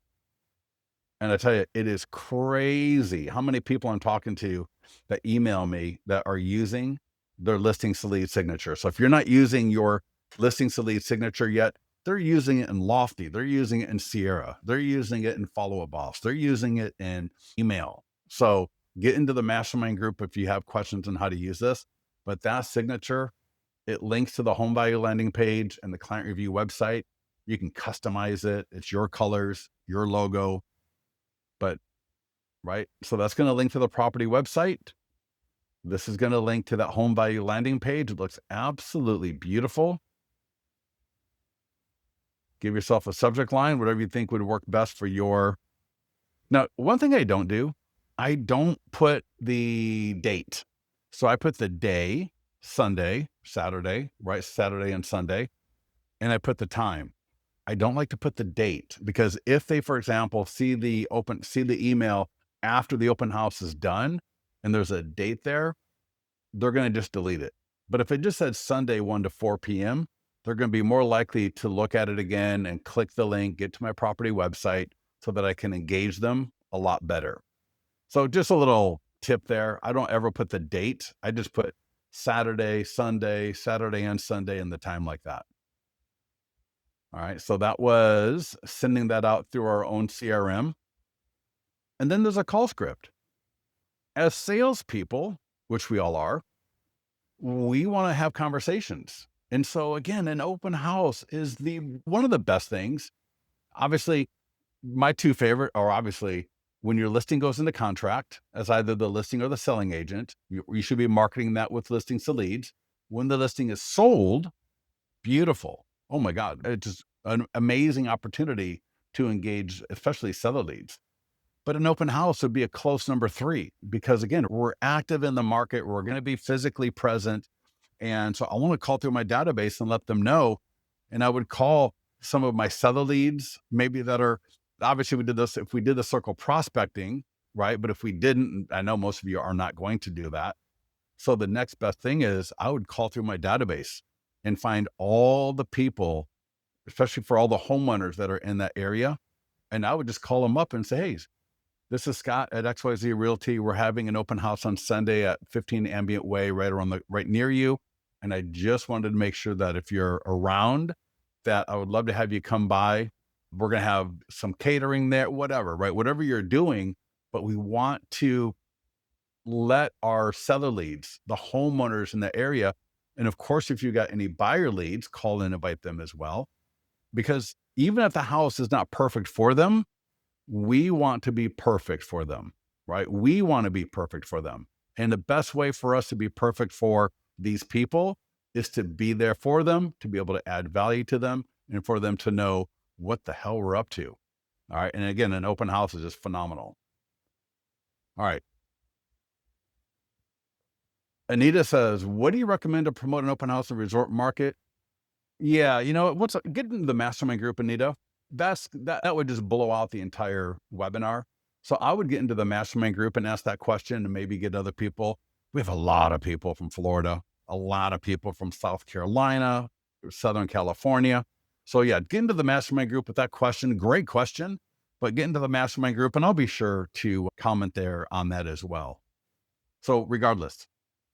And I tell you, it is crazy how many people I'm talking to that email me that are using their Listings to Lead signature. So if you're not using your Listings to Lead signature yet, they're using it in Lofty. They're using it in Sierra. They're using it in Follow Up Boss. They're using it in email. So get into the mastermind group if you have questions on how to use this. But that signature, it links to the home value landing page and the client review website. You can customize it. It's your colors, your logo. But right, so that's going to link to the property website. This is going to link to that home value landing page. It looks absolutely beautiful. Give yourself a subject line, whatever you think would work best for your. Now, one thing I don't do, I don't put the date. So I put the day, Sunday, Saturday, right? Saturday and Sunday. And I put the time. I don't like to put the date because if they, for example, see the email after the open house is done and there's a date there, they're going to just delete it. But if it just said Sunday 1 to 4 p.m., they're going to be more likely to look at it again and click the link, get to my property website so that I can engage them a lot better. So just a little tip there. I don't ever put the date. I just put Saturday, Sunday, Saturday and Sunday and the time like that. All right. So that was sending that out through our own CRM. And then there's a call script. As salespeople, which we all are, we want to have conversations. And so again, an open house is one of the best things. Obviously, my two favorite are obviously when your listing goes into contract as either the listing or the selling agent, you should be marketing that with Listings to Leads. When the listing is sold, beautiful. Oh my God, it's just an amazing opportunity to engage, especially seller leads. But an open house would be a close number 3 because again, we're active in the market. We're going to be physically present. And so I want to call through my database and let them know. And I would call some of my seller leads, maybe that are, obviously we did this, if we did the circle prospecting, right? But if we didn't, I know most of you are not going to do that. So the next best thing is I would call through my database and find all the people especially for all the homeowners that are in that area. And I would just call them up and say, hey, this is Scott at XYZ Realty. We're having an open house on Sunday at 15 Ambient Way, right near you. And I just wanted to make sure that if you're around, that I would love to have you come by. We're going to have some catering there, whatever, right? Whatever you're doing, but we want to let our seller leads, the homeowners in the area. And of course, if you got any buyer leads, call and invite them as well. Because even if the house is not perfect for them, we want to be perfect for them, right? We want to be perfect for them. And the best way for us to be perfect for these people is to be there for them, to be able to add value to them, and for them to know what the hell we're up to. All right. And again, an open house is just phenomenal. All right. Anita says, what do you recommend to promote an open house in resort market? Yeah, get into the mastermind group, Anita. That would just blow out the entire webinar. So I would get into the mastermind group and ask that question and maybe get other people. We have a lot of people from Florida, a lot of people from South Carolina, Southern California. So yeah, get into the mastermind group with that question. Great question, but get into the mastermind group and I'll be sure to comment there on that as well. So regardless,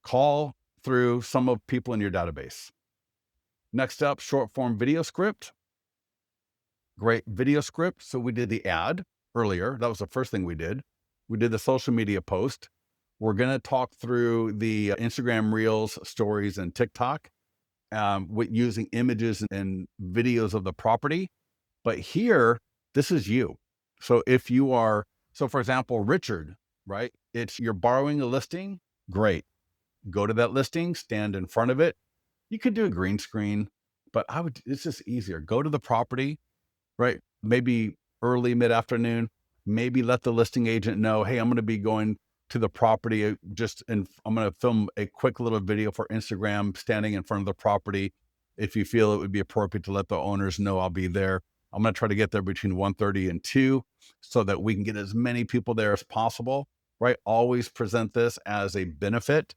call through some of people in your database. Next up, short form video script. Great video script. So we did the ad earlier. That was the first thing we did. We did the social media post. We're going to talk through the Instagram Reels, stories, and TikTok with using images and videos of the property. But here, this is you. So if you are, so for example, Richard, right? You're borrowing a listing. Great. Go to that listing, stand in front of it. You could do a green screen, but it's just easier. Go to the property, right? Maybe early, mid-afternoon, maybe let the listing agent know, hey, I'm going to be going to the property I'm going to film a quick little video for Instagram standing in front of the property. If you feel it would be appropriate to let the owners know I'll be there. I'm going to try to get there between 1:30 and 2 so that we can get as many people there as possible, right? Always present this as a benefit.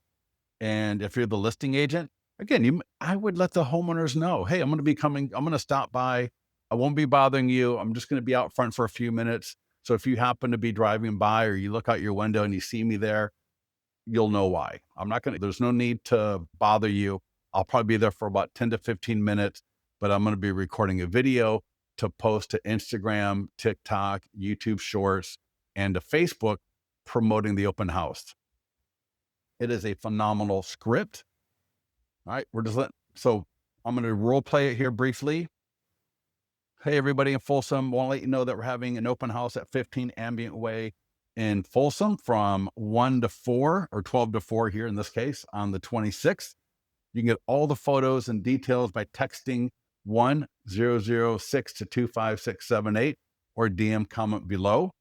And if you're the listing agent, again, I would let the homeowners know, hey, I'm going to be coming. I'm going to stop by. I won't be bothering you. I'm just going to be out front for a few minutes. So if you happen to be driving by or you look out your window and you see me there, you'll know why. There's no need to bother you. I'll probably be there for about 10 to 15 minutes, but I'm going to be recording a video to post to Instagram, TikTok, YouTube Shorts, and to Facebook promoting the open house. It is a phenomenal script. All right, so I'm going to role play it here briefly. Hey, everybody in Folsom, want to let you know that we're having an open house at 15 Ambient Way in Folsom from 1 to 4 or 12 to 4 here in this case on the 26th. You can get all the photos and details by texting 1006 to 25678 or DM comment below.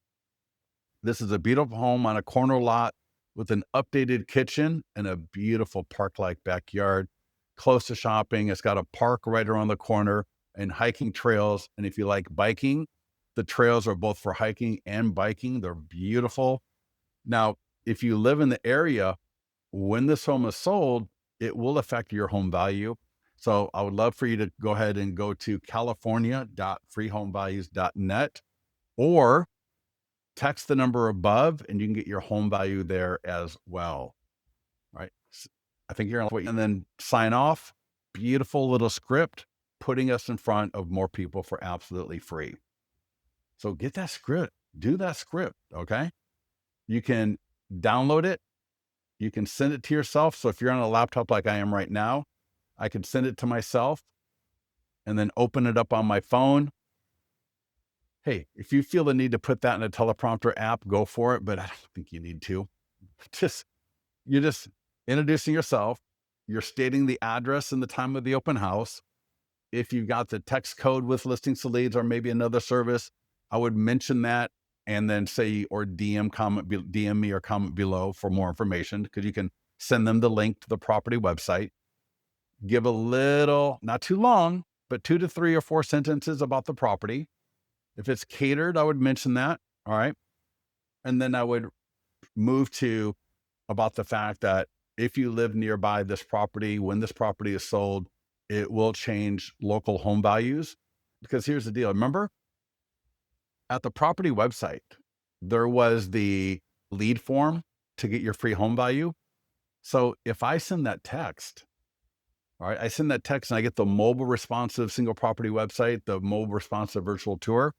This is a beautiful home on a corner lot with an updated kitchen and a beautiful park-like backyard, close to shopping. It's got a park right around the corner and hiking trails. And if you like biking, the trails are both for hiking and biking. They're beautiful. Now, if you live in the area, when this home is sold, it will affect your home value. So I would love for you to go ahead and go to california.freehomevalues.net or text the number above and you can get your home value there as well. Right. I think you're going to and then sign off. Beautiful little script, putting us in front of more people for absolutely free. So get that script, do that script. Okay. You can download it. You can send it to yourself. So if you're on a laptop like I am right now, I can send it to myself and then open it up on my phone. Hey, if you feel the need to put that in a teleprompter app, go for it. But I don't think you need to. You're just introducing yourself. You're stating the address and the time of the open house. If you've got the text code with listings to leads or maybe another service, I would mention that and then say, or DM me or comment below for more information, because you can send them the link to the property website. Give a little, not too long, but 2 to 3 or 4 sentences about the property. If it's catered, I would mention that. All right. And then I would move to about the fact that if you live nearby this property, when this property is sold, it will change local home values. Because here's the deal. Remember at the property website, there was the lead form to get your free home value. So if I send that text, all right, I send that text and I get the mobile responsive single property website, the mobile responsive virtual tour,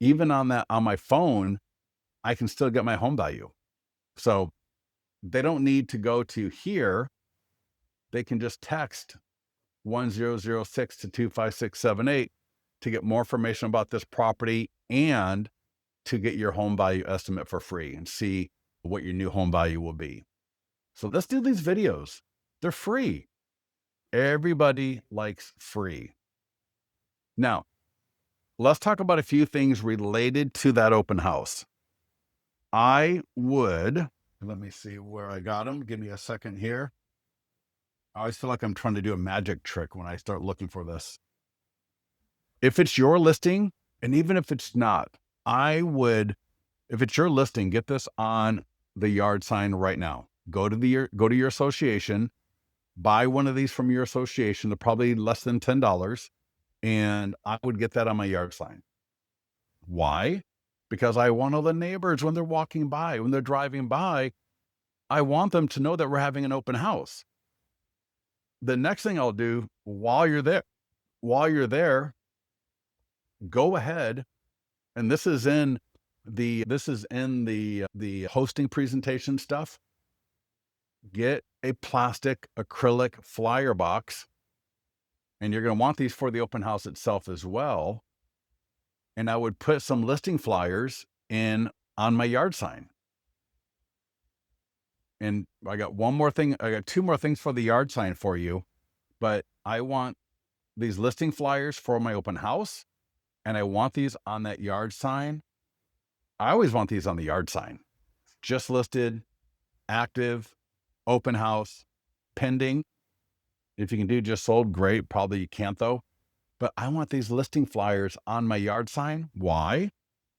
even on my phone, I can still get my home value. So they don't need to go to here. They can just text 1006 to 25678 to get more information about this property and to get your home value estimate for free and see what your new home value will be. So let's do these videos. They're free. Everybody likes free. Now, let's talk about a few things related to that open house. Let me see where I got them. Give me a second here. I always feel like I'm trying to do a magic trick when I start looking for this. If it's your listing, and even if it's not, if it's your listing, get this on the yard sign right now. Go to your association, buy one of these from your association. They're probably less than $10, and I would get that on my yard sign. Why? Because I want all the neighbors when they're walking by, when they're driving by, I want them to know that we're having an open house. The next thing I'll do while you're there, go ahead, and this is in the hosting presentation stuff. Get a plastic acrylic flyer box, and you're going to want these for the open house itself as well. And I would put some listing flyers in on my yard sign. And I got two more things for the yard sign for you, but I want these listing flyers for my open house, and I want these on that yard sign. I always want these on the yard sign. Just listed, active, open house, pending. If you can do just sold, great. Probably you can't though. But I want these listing flyers on my yard sign. Why?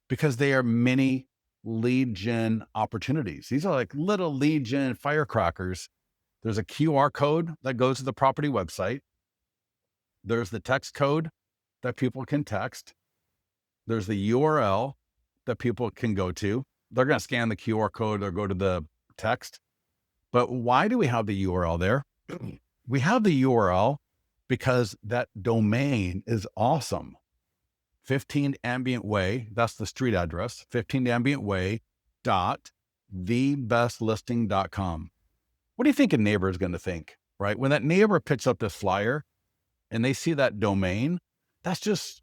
Because they are mini lead gen opportunities. These are like little lead gen firecrackers. There's a QR code that goes to the property website. There's the text code that people can text. There's the URL that people can go to. They're going to scan the QR code or go to the text. But why do we have the URL there? We have the URL because that domain is awesome. 15 Ambient Way, that's the street address, 15 Ambient Way .thebestlisting.com. What do you think a neighbor is going to think, right? When that neighbor picks up this flyer and they see that domain, that's just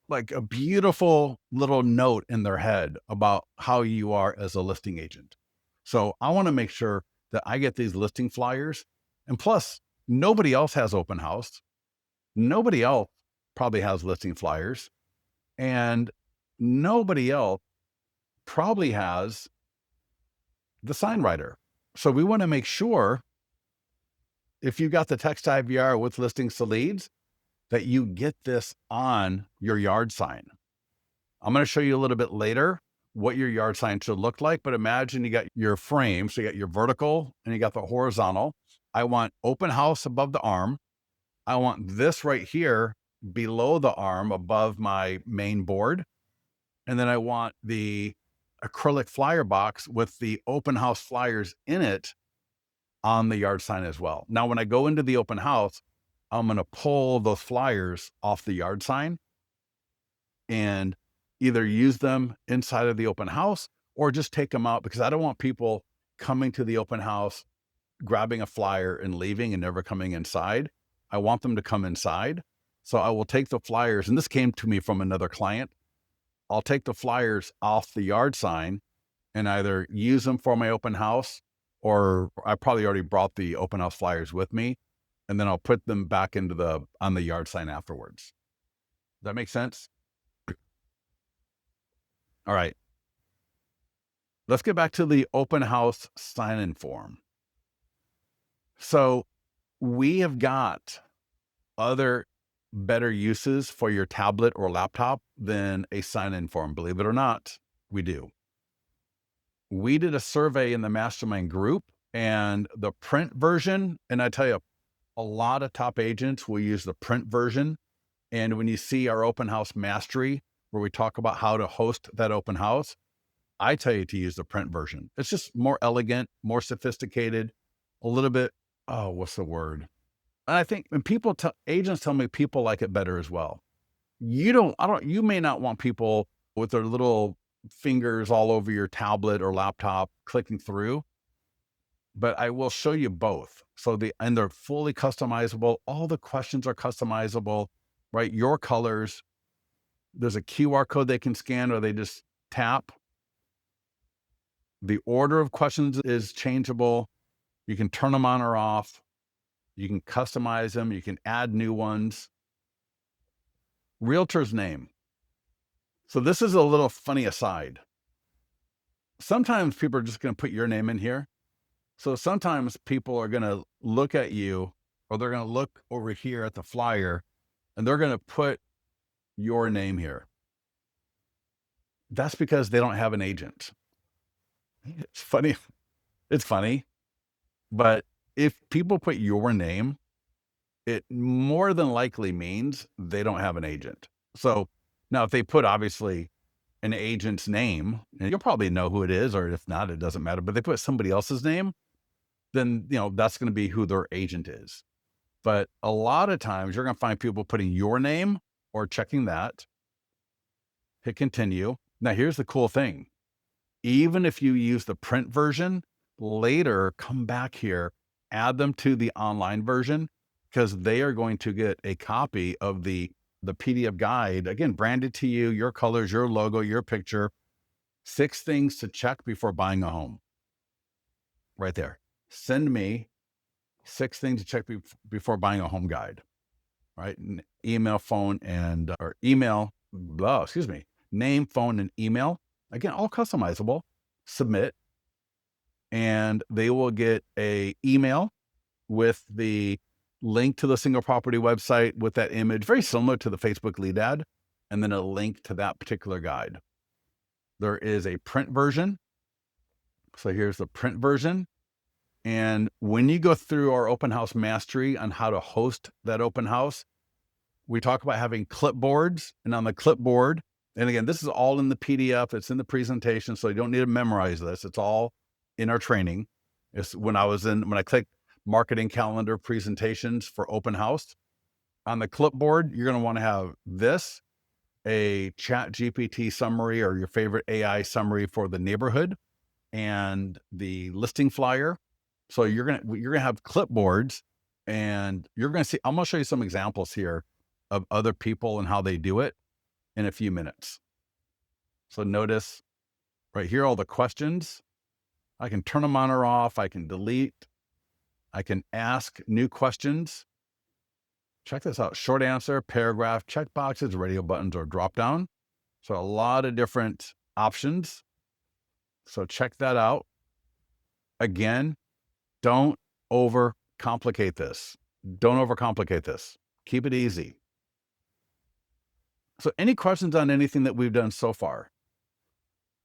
like a beautiful little note in their head about how you are as a listing agent. So I want to make sure that I get these listing flyers. And plus, nobody else has open house. Nobody else probably has listing flyers. And nobody else probably has the sign writer. So we want to make sure if you got the text IVR with listings to leads, that you get this on your yard sign. I'm going to show you a little bit later what your yard sign should look like, but imagine you got your frame. So you got your vertical and you got the horizontal. I want open house above the arm. I want this right here below the arm above my main board. And then I want the acrylic flyer box with the open house flyers in it on the yard sign as well. Now, when I go into the open house, I'm going to pull those flyers off the yard sign and either use them inside of the open house or just take them out, because I don't want people coming to the open house, grabbing a flyer and leaving and never coming inside. I want them to come inside. So I will take the flyers, and this came to me from another client. I'll take the flyers off the yard sign and either use them for my open house, or I probably already brought the open house flyers with me, and then I'll put them back on the yard sign afterwards. Does that make sense? All right. Let's get back to the open house sign-in form. So we have got other better uses for your tablet or laptop than a sign-in form. Believe it or not, we do. We did a survey in the mastermind group, and the print version, and I tell you, a lot of top agents will use the print version And when you see our open house mastery, where we talk about how to host that open house, I tell you to use the print version. It's just more elegant, more sophisticated, a little bit, oh, what's the word? And I think when agents tell me people like it better as well. You may not want people with their little fingers all over your tablet or laptop clicking through, but I will show you both. And they're fully customizable. All the questions are customizable, right? Your colors, there's a QR code they can scan or they just tap. The order of questions is changeable. You can turn them on or off. You can customize them. You can add new ones. Realtor's name. So this is a little funny aside. Sometimes people are just going to put your name in here. So sometimes people are going to look at you, or they're going to look over here at the flyer, and they're going to put your name here. That's because they don't have an agent. It's funny. It's funny. But if people put your name, it more than likely means they don't have an agent. So now if they put obviously an agent's name, and you'll probably know who it is, or if not, it doesn't matter. But they put somebody else's name, then that's going to be who their agent is. But a lot of times you're going to find people putting your name or checking that. Hit continue. Now here's the cool thing. Even if you use the print version, later come back here, add them to the online version, because they are going to get a copy of the PDF guide, again, branded to you, your colors, your logo, your picture, 6 things to check before buying a home. Right there. Send me 6 things to check before buying a home guide, right? Email, phone, and, or email, name, phone, and email. Again, all customizable. Submit, and they will get a email with the link to the single property website with that image, very similar to the Facebook lead ad, and then a link to that particular guide. There is a print version. So here's the print version. And when you go through our open house mastery on how to host that open house, we talk about having clipboards, and on the clipboard, and again, this is all in the PDF, it's in the presentation, so you don't need to memorize this. It's all in our training. It's when I click marketing calendar presentations for open house, on the clipboard, you're going to want to have this, a Chat GPT summary or your favorite AI summary for the neighborhood, and the listing flyer. So you're going to have clipboards, and you're going to see, I'm going to show you some examples here of other people and how they do it in a few minutes. So notice right here, all the questions. I can turn them on or off. I can delete. I can ask new questions. Check this out. Short answer, paragraph, check boxes, radio buttons, or drop down. So a lot of different options. So check that out. Again, don't overcomplicate this. Don't overcomplicate this. Keep it easy. So any questions on anything that we've done so far?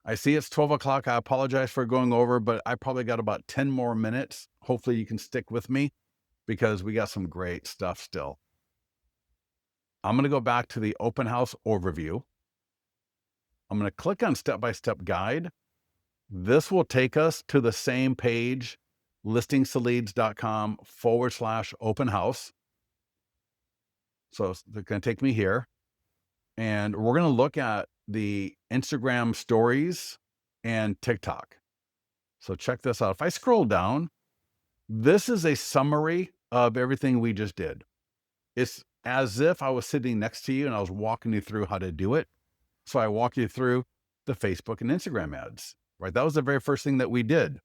I see it's 12 o'clock. I apologize for going over, but I probably got about 10 more minutes. Hopefully you can stick with me, because we got some great stuff still. I'm going to go back to the open house overview. I'm going to click on step-by-step guide. This will take us to the same page, listingtoleads.com/open house. So it's going to take me here, and we're going to look at the Instagram stories and TikTok. So check this out. If I scroll down, this is a summary of everything we just did. It's as if I was sitting next to you and I was walking you through how to do it. So I walk you through the Facebook and Instagram ads, right? That was the very first thing that we did.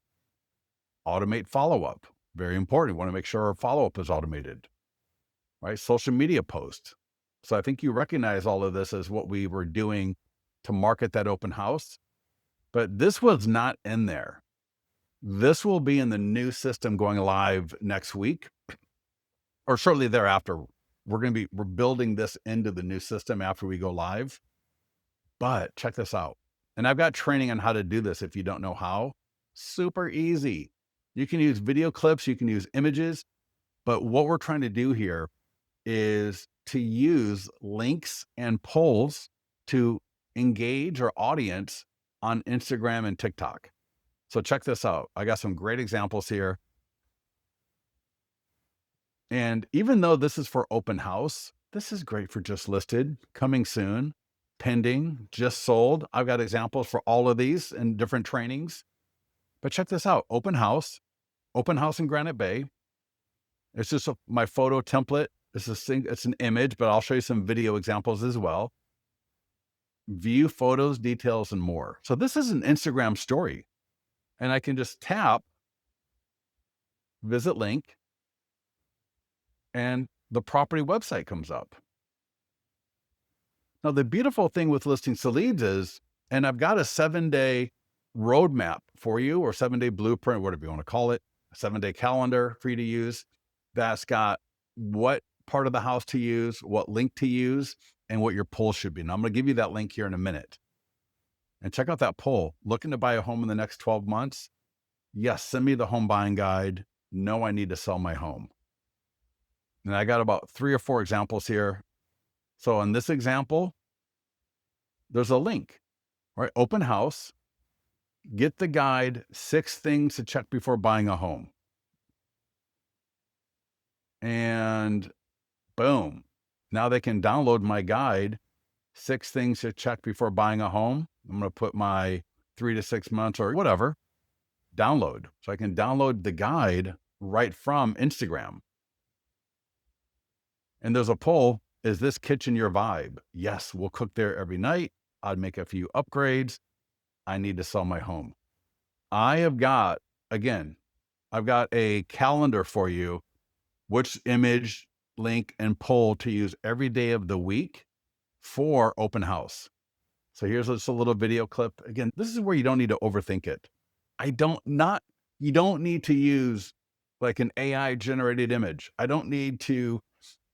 Automate follow-up. Very important. We want to make sure our follow-up is automated, right? Social media posts. So I think you recognize all of this as what we were doing to market that open house, but this was not in there. This will be in the new system going live next week or shortly thereafter. We're building this into the new system after we go live. But check this out. And I've got training on how to do this if you don't know how. Super easy. You can use video clips, you can use images, but what we're trying to do here is to use links and polls to engage our audience on Instagram and TikTok. So check this out. I got some great examples here. And even though this is for open house, this is great for just listed, coming soon, pending, just sold. I've got examples for all of these in different trainings. But check this out. Open house in Granite Bay. It's just my photo template. It's an image, but I'll show you some video examples as well. View photos, details, and more. So this is an Instagram story. And I can just tap visit link, and the property website comes up. Now, the beautiful thing with Listings to Leads is, and I've got a 7-day roadmap for you, or 7-day blueprint, whatever you want to call it, a 7-day calendar for you to use, that's got what part of the house to use, what link to use, and what your poll should be. Now, I'm going to give you that link here in a minute. And check out that poll. Looking to buy a home in the next 12 months? Yes, send me the home buying guide. No, I need to sell my home. And I got about 3 or 4 examples here. So in this example, there's a link, right? Open house, get the guide, 6 things to check before buying a home. And boom, now they can download my guide, 6 things to check before buying a home. I'm going to put my 3 to 6 months or whatever, download. So I can download the guide right from Instagram. And there's a poll, is this kitchen your vibe? Yes, we'll cook there every night. I'd make a few upgrades. I need to sell my home. I've got a calendar for you, which image, link, and poll to use every day of the week for open house. So here's just a little video clip. Again, this is where you don't need to overthink it. You don't need to use like an AI generated image. I don't need to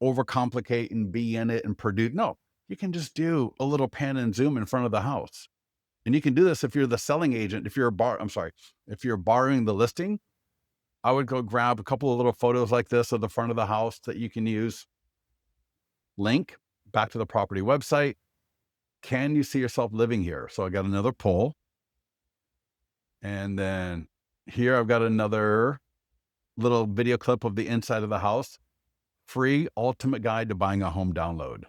overcomplicate and be in it and produce. No, you can just do a little pan and zoom in front of the house. And you can do this if you're the selling agent. If you're borrowing the listing, I would go grab a couple of little photos like this of the front of the house that you can use. Link back to the property website. Can you see yourself living here? So I got another poll. And then here I've got another little video clip of the inside of the house. Free ultimate guide to buying a home download.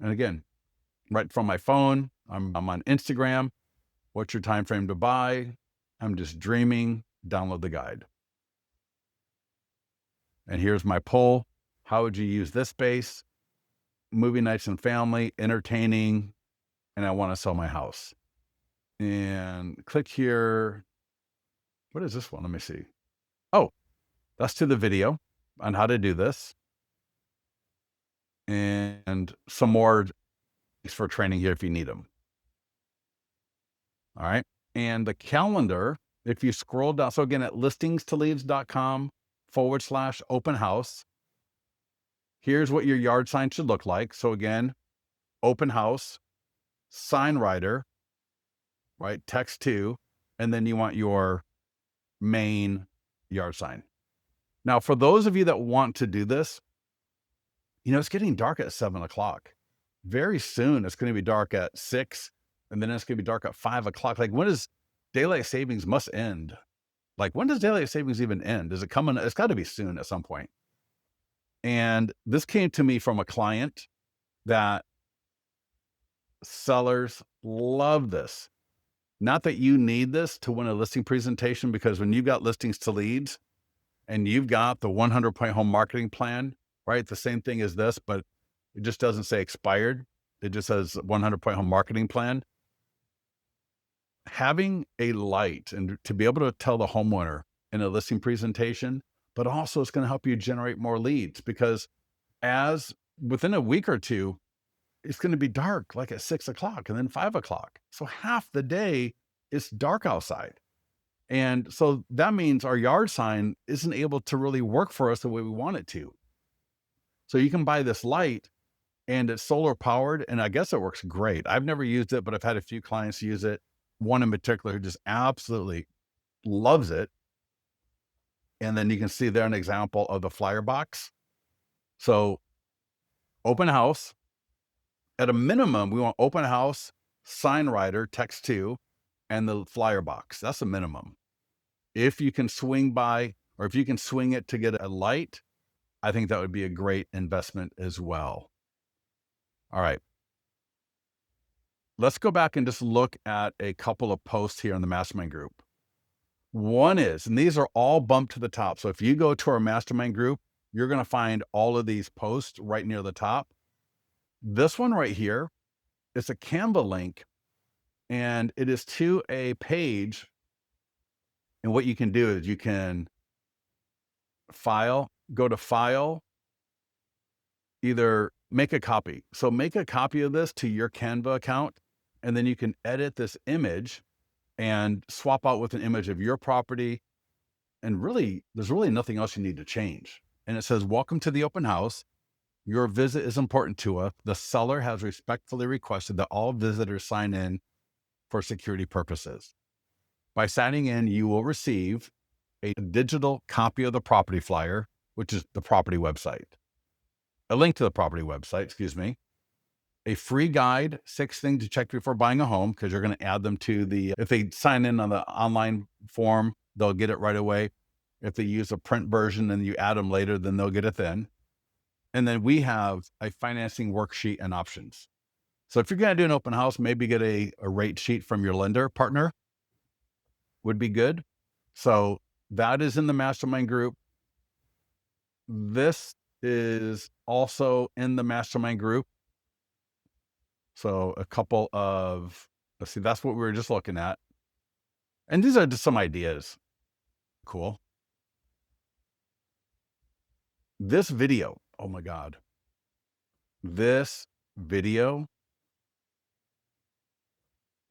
And again, right from my phone, I'm on Instagram. What's your time frame to buy? I'm just dreaming. Download the guide. And here's my poll. How would you use this space? Movie nights and family, entertaining, and I want to sell my house. And click here. What is this one? Let me see. Oh, that's to the video on how to do this. And some more for training here if you need them. All right. And the calendar, if you scroll down, so again, at listingstoleads.com/open house, here's what your yard sign should look like. So again, open house, sign writer, right? Text to, and then you want your main yard sign. Now, for those of you that want to do this, it's getting dark at 7 o'clock. Very soon, it's going to be dark at 6, and then it's going to be dark at 5 o'clock. Like, when does daylight savings must end? Like, when does daylight savings even end? Is it coming? It's got to be soon at some point. And this came to me from a client that sellers love this. Not that you need this to win a listing presentation, because when you've got listings to leads and you've got the 100-point home marketing plan, right? The same thing as this, but it just doesn't say expired. It just says 100-point home marketing plan. Having a light and to be able to tell the homeowner in a listing presentation, but also it's going to help you generate more leads, because as within a week or two, it's going to be dark like at 6 o'clock and then 5 o'clock. So half the day it's dark outside. And so that means our yard sign isn't able to really work for us the way we want it to. So you can buy this light and it's solar powered, and I guess it works great. I've never used it, but I've had a few clients use it. One in particular who just absolutely loves it. And then you can see there an example of the flyer box. So open house. At a minimum, we want open house, sign writer, text to, and the flyer box. That's a minimum. If you can swing by, or if you can swing it to get a light, I think that would be a great investment as well. All right. Let's go back and just look at a couple of posts here in the mastermind group. One is, and these are all bumped to the top. So if you go to our mastermind group, you're going to find all of these posts right near the top. This one right here is a Canva link, and it is to a page. And what you can do is you can go to file, either make a copy. So make a copy of this to your Canva account, and then you can edit this image and swap out with an image of your property. And really, there's really nothing else you need to change. And it says, welcome to the open house. Your visit is important to us. The seller has respectfully requested that all visitors sign in for security purposes. By signing in, you will receive a digital copy of the property flyer, which is the property website, a link to the property website, a free guide, 6 things to check before buying a home, because you're going to add them to if they sign in on the online form, they'll get it right away. If they use a print version and you add them later, then they'll get it then. And then we have a financing worksheet and options. So if you're going to do an open house, maybe get a rate sheet from your lender partner would be good. So that is in the mastermind group. This is also in the mastermind group. So a couple of, let's see, that's what we were just looking at. And these are just some ideas. Cool. This video, oh my God. This video.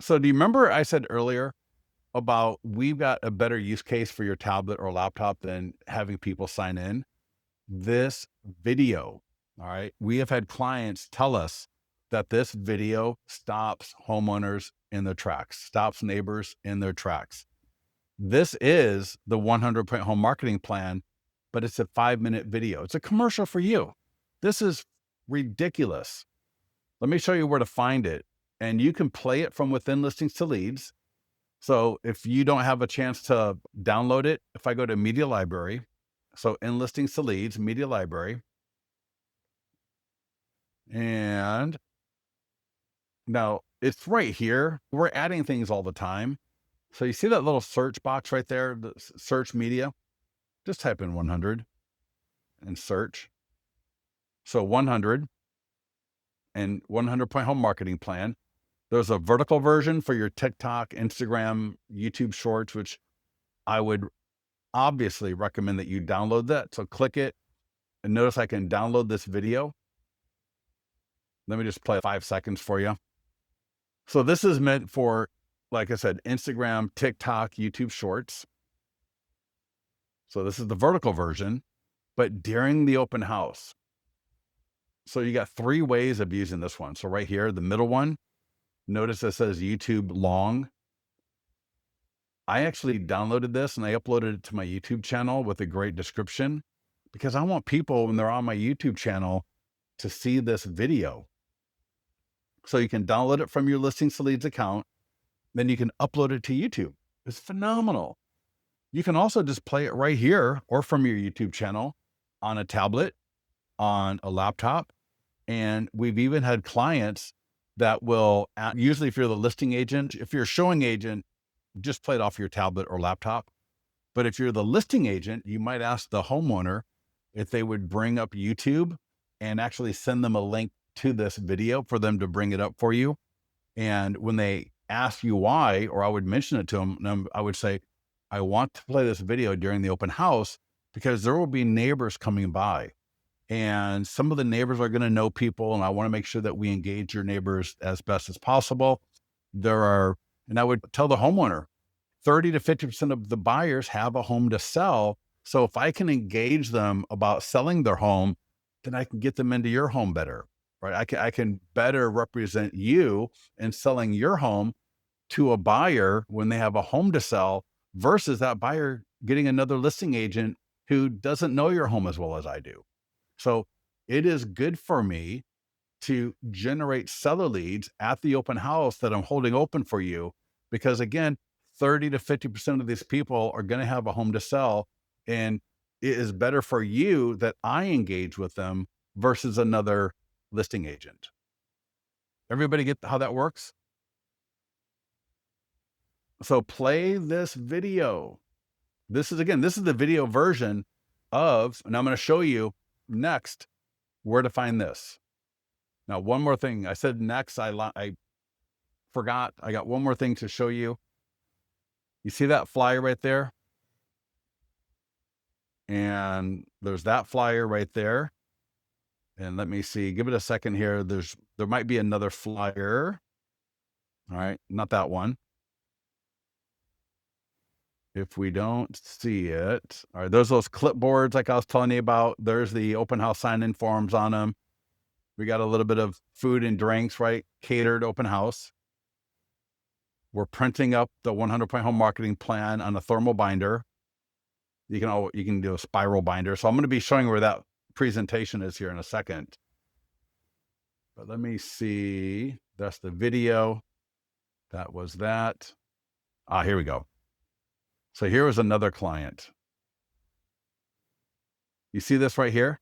So do you remember I said earlier about we've got a better use case for your tablet or laptop than having people sign in? This video, all right? We have had clients tell us that this video stops homeowners in their tracks, stops neighbors in their tracks. This is the 100-point home marketing plan, but it's a 5-minute video. It's a commercial for you. This is ridiculous. Let me show you where to find it. And you can play it from within Listings to Leads. So if you don't have a chance to download it, if I go to Media Library, so in Listings to Leads, Media Library, and now it's right here. We're adding things all the time. So you see that little search box right there, the search media? Just type in 100 and search. So 100 and 100-point home marketing plan. There's a vertical version for your TikTok, Instagram, YouTube Shorts, which I would obviously recommend that you download that. So click it and notice I can download this video. Let me just play 5 seconds for you. So this is meant for, like I said, Instagram, TikTok, YouTube Shorts. So this is the vertical version, but during the open house. So you got 3 ways of using this one. So right here, the middle one, notice it says YouTube long. I actually downloaded this and I uploaded it to my YouTube channel with a great description, because I want people, when they're on my YouTube channel, to see this video. So you can download it from your Listings to Leads account, then you can upload it to YouTube. It's phenomenal. You can also just play it right here or from your YouTube channel on a tablet, on a laptop. And we've even had clients that will, usually if you're the listing agent, if you're a showing agent, just play it off your tablet or laptop. But if you're the listing agent, you might ask the homeowner if they would bring up YouTube and actually send them a link to this video for them to bring it up for you. And when they ask you why, or I would mention it to them, I would say, I want to play this video during the open house because there will be neighbors coming by. And some of the neighbors are going to know people, and I want to make sure that we engage your neighbors as best as possible. And I would tell the homeowner, 30 to 50% of the buyers have a home to sell. So if I can engage them about selling their home, then I can get them into your home better, right? I can better represent you in selling your home to a buyer when they have a home to sell, versus that buyer getting another listing agent who doesn't know your home as well as I do. So it is good for me to generate seller leads at the open house that I'm holding open for you. Because again, 30 to 50% of these people are going to have a home to sell. And it is better for you that I engage with them versus another listing agent. Everybody get how that works? So play this video. This is the video version of, and I'm going to show you next where to find this. Now, one more thing. I said next, I forgot. I got one more thing to show you. You see that flyer right there? And there's that flyer right there. And let me see, give it a second here. There might be another flyer. All right, not that one. If we don't see it, all right, there's those clipboards like I was telling you about. There's the open house sign-in forms on them. We got a little bit of food and drinks, right? Catered open house. We're printing up the 100-point home marketing plan on a thermal binder. You can do a spiral binder. So I'm going to be showing where that presentation is here in a second. But let me see. That's the video. That was that. Here we go. So here was another client. You see this right here?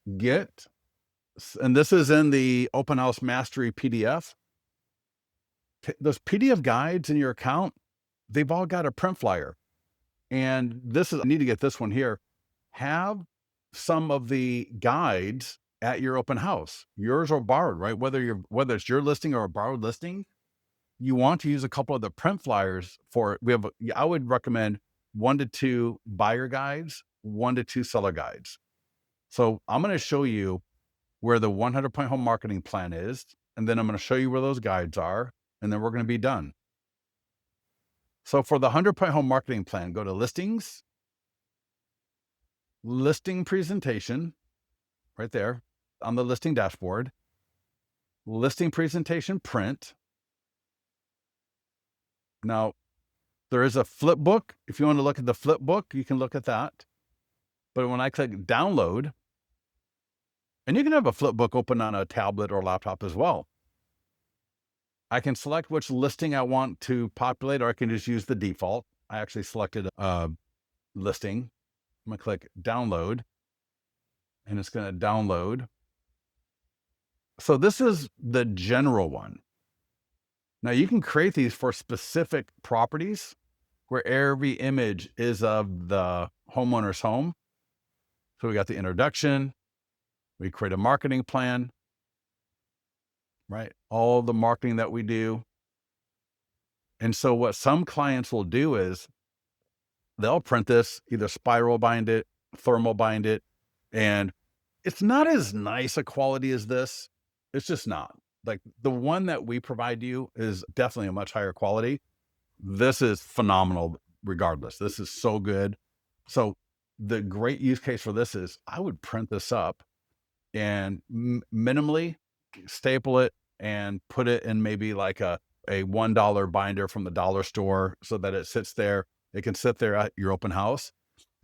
And this is in the Open House Mastery PDF. Those PDF guides in your account, they've all got a print flyer. And I need to get this one here. Have some of the guides at your open house, yours or borrowed, right? Whether it's your listing or a borrowed listing, you want to use a couple of the print flyers for it. I would recommend 1 to 2 buyer guides, 1 to 2 seller guides. So I'm going to show you where the 100-point home marketing plan is, and then I'm going to show you where those guides are, and then we're going to be done. So for the 100-point home marketing plan, go to listings, listing presentation, right there on the listing dashboard, listing presentation print. Now, there is a flip book. If you want to look at the flip book, you can look at that. But when I click download, and you can have a flip book open on a tablet or laptop as well. I can select which listing I want to populate, or I can just use the default. I actually selected a listing. I'm going to click download, and it's going to download. So this is the general one. Now you can create these for specific properties where every image is of the homeowner's home. So we got the introduction, we create a marketing plan, right? All the marketing that we do. And so what some clients will do is they'll print this, either spiral bind it, thermal bind it, and it's not as nice a quality as this. It's just not. Like the one that we provide you is definitely a much higher quality. This is phenomenal regardless. This is so good. So the great use case for this is I would print this up and minimally staple it and put it in maybe like a $1 binder from the dollar store so that it sits there. It can sit there at your open house.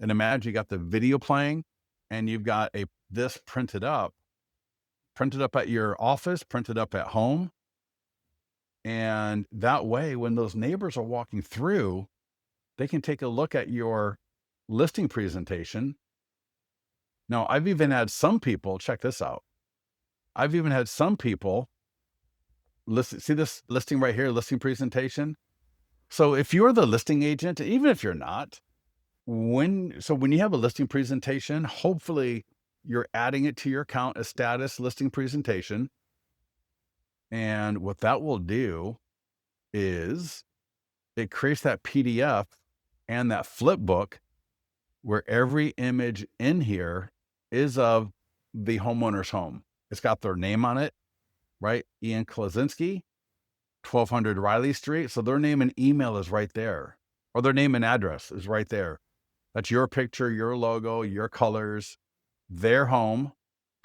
And imagine you got the video playing and you've got this printed up at your office, printed up at home. And that way, when those neighbors are walking through, they can take a look at your listing presentation. Now, I've even had some people, check this out. I've even had some people see this listing right here, listing presentation. So if you're the listing agent, even if you're not, when you have a listing presentation, hopefully you're adding it to your account as status listing presentation. And what that will do is it creates that PDF and that flip book where every image in here is of the homeowner's home. It's got their name on it, right? Ian Klasinski, 1200 Riley Street. So their name and email is right there, or their name and address is right there. That's your picture, your logo, your colors, their home.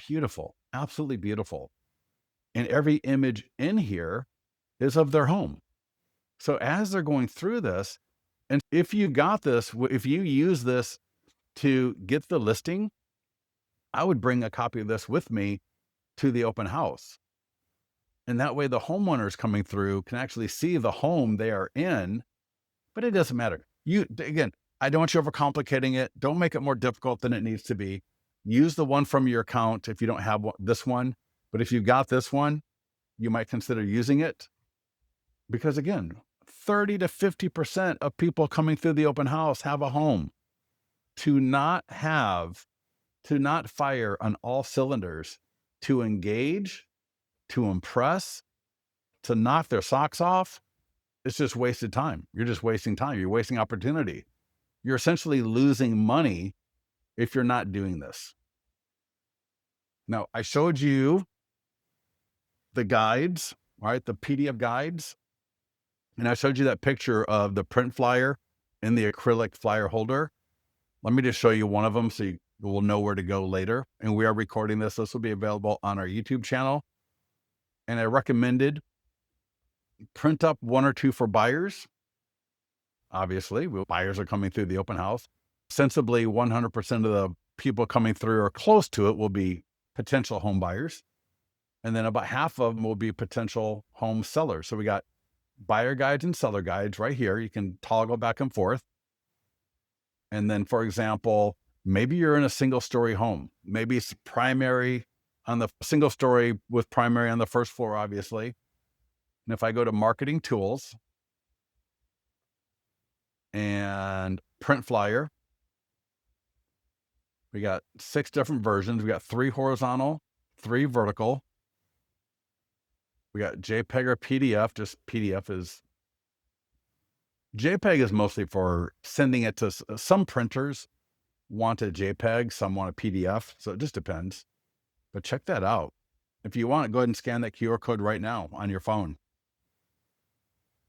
Beautiful, absolutely beautiful. And every image in here is of their home. So as they're going through this, and if you use this to get the listing, I would bring a copy of this with me to the open house. And that way the homeowners coming through can actually see the home they are in, but it doesn't matter. Again, I don't want you overcomplicating it. Don't make it more difficult than it needs to be. Use the one from your account if you don't have this one. But if you've got this one, you might consider using it. Because again, 30 to 50% of people coming through the open house have a home. To not fire on all cylinders, to engage, to impress, to knock their socks off, it's just wasted time. You're just wasting time. You're wasting opportunity. You're essentially losing money if you're not doing this. Now, I showed you the guides, right? The PDF guides. And I showed you that picture of the print flyer and the acrylic flyer holder. Let me just show you one of them so you will know where to go later. And we are recording this. This will be available on our YouTube channel. And I recommended print up 1 or 2 for buyers. Obviously, buyers are coming through the open house. Sensibly, 100% of the people coming through or close to it will be potential home buyers. And then about half of them will be potential home sellers. So we got buyer guides and seller guides right here. You can toggle back and forth. And then, for example, maybe you're in a single story home. Maybe it's primary on the single story with primary on the first floor, obviously. And if I go to marketing tools and print flyer, we got 6 different versions. We got 3 horizontal, 3 vertical. We got JPEG or PDF. Just PDF is JPEG is mostly for sending it to some printers want a JPEG, some want a PDF. So it just depends. But check that out. If you want it, go ahead and scan that QR code right now on your phone.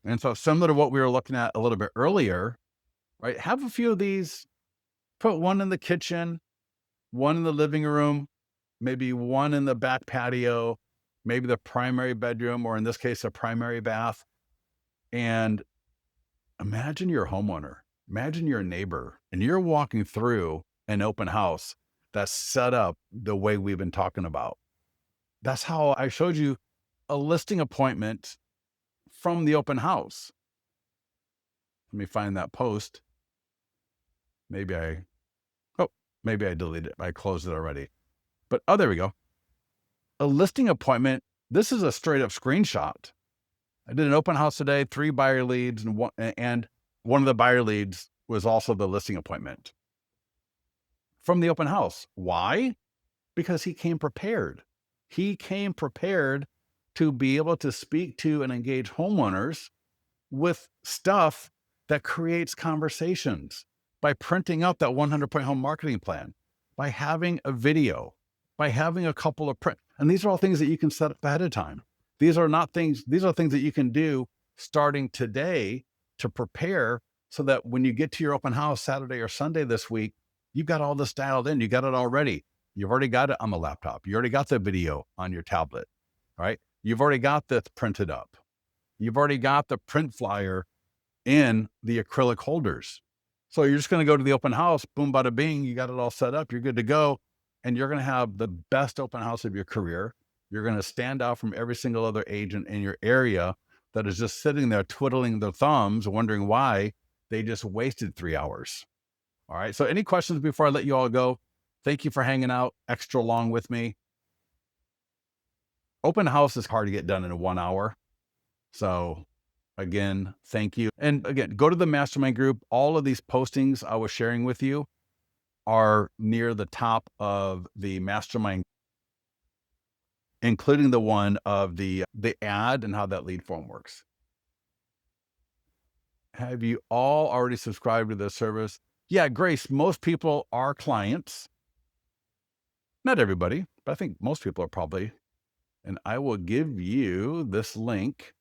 And so similar to what we were looking at a little bit earlier, right? Have a few of these, put one in the kitchen, one in the living room, maybe one in the back patio, maybe the primary bedroom, or in this case, a primary bath. And imagine you're a homeowner, imagine you're a neighbor, and you're walking through an open house that's set up the way we've been talking about. That's how I showed you a listing appointment from the open house. Let me find that post. Maybe I deleted it. I closed it already. But there we go. A listing appointment. This is a straight up screenshot. I did an open house today, 3 buyer leads, and one of the buyer leads was also the listing appointment from the open house. Why? Because he came prepared. He came prepared to be able to speak to and engage homeowners with stuff that creates conversations by printing out that 100-point home marketing plan, by having a video, by having a couple of print. And these are all things that you can set up ahead of time. These are things that you can do starting today to prepare so that when you get to your open house Saturday or Sunday this week, you've got all this dialed in. You got it already. You've already got it on the laptop. You already got the video on your tablet, right? You've already got this printed up. You've already got the print flyer in the acrylic holders. So you're just going to go to the open house, boom, bada bing, you got it all set up. You're good to go. And you're going to have the best open house of your career. You're going to stand out from every single other agent in your area that is just sitting there twiddling their thumbs, wondering why they just wasted 3 hours. All right. So any questions before I let you all go? Thank you for hanging out extra long with me. Open house is hard to get done in 1 hour. So again, thank you. And again, go to the mastermind group. All of these postings I was sharing with you are near the top of the mastermind, including the one of the ad and how that lead form works. Have you all already subscribed to this service? Yeah, Grace, most people are clients. Not everybody, but I think most people are probably. And I will give you this link.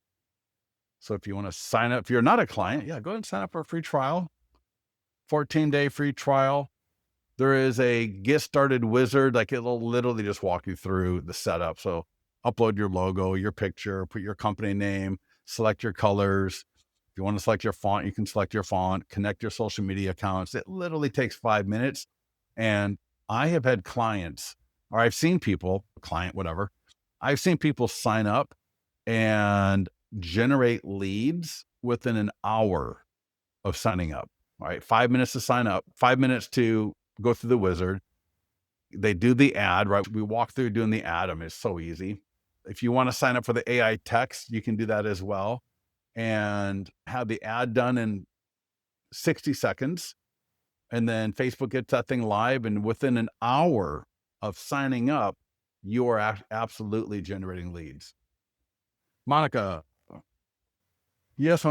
So if you want to sign up, if you're not a client, yeah, go ahead and sign up for a free trial, 14-day free trial. There is a get started wizard, like it'll literally just walk you through the setup. So upload your logo, your picture, put your company name, select your colors. If you want to select your font, you can select your font, connect your social media accounts. It literally takes 5 minutes. And I have had clients, or I've seen people, client, whatever. I've seen people sign up and generate leads within an hour of signing up. All right. 5 minutes to sign up, 5 minutes to go through the wizard. They do the ad, right? We walk through doing the ad. I mean, it's so easy. If you want to sign up for the AI text, you can do that as well and have the ad done in 60 seconds. And then Facebook gets that thing live. And within an hour of signing up, you are absolutely generating leads. Monica, yes,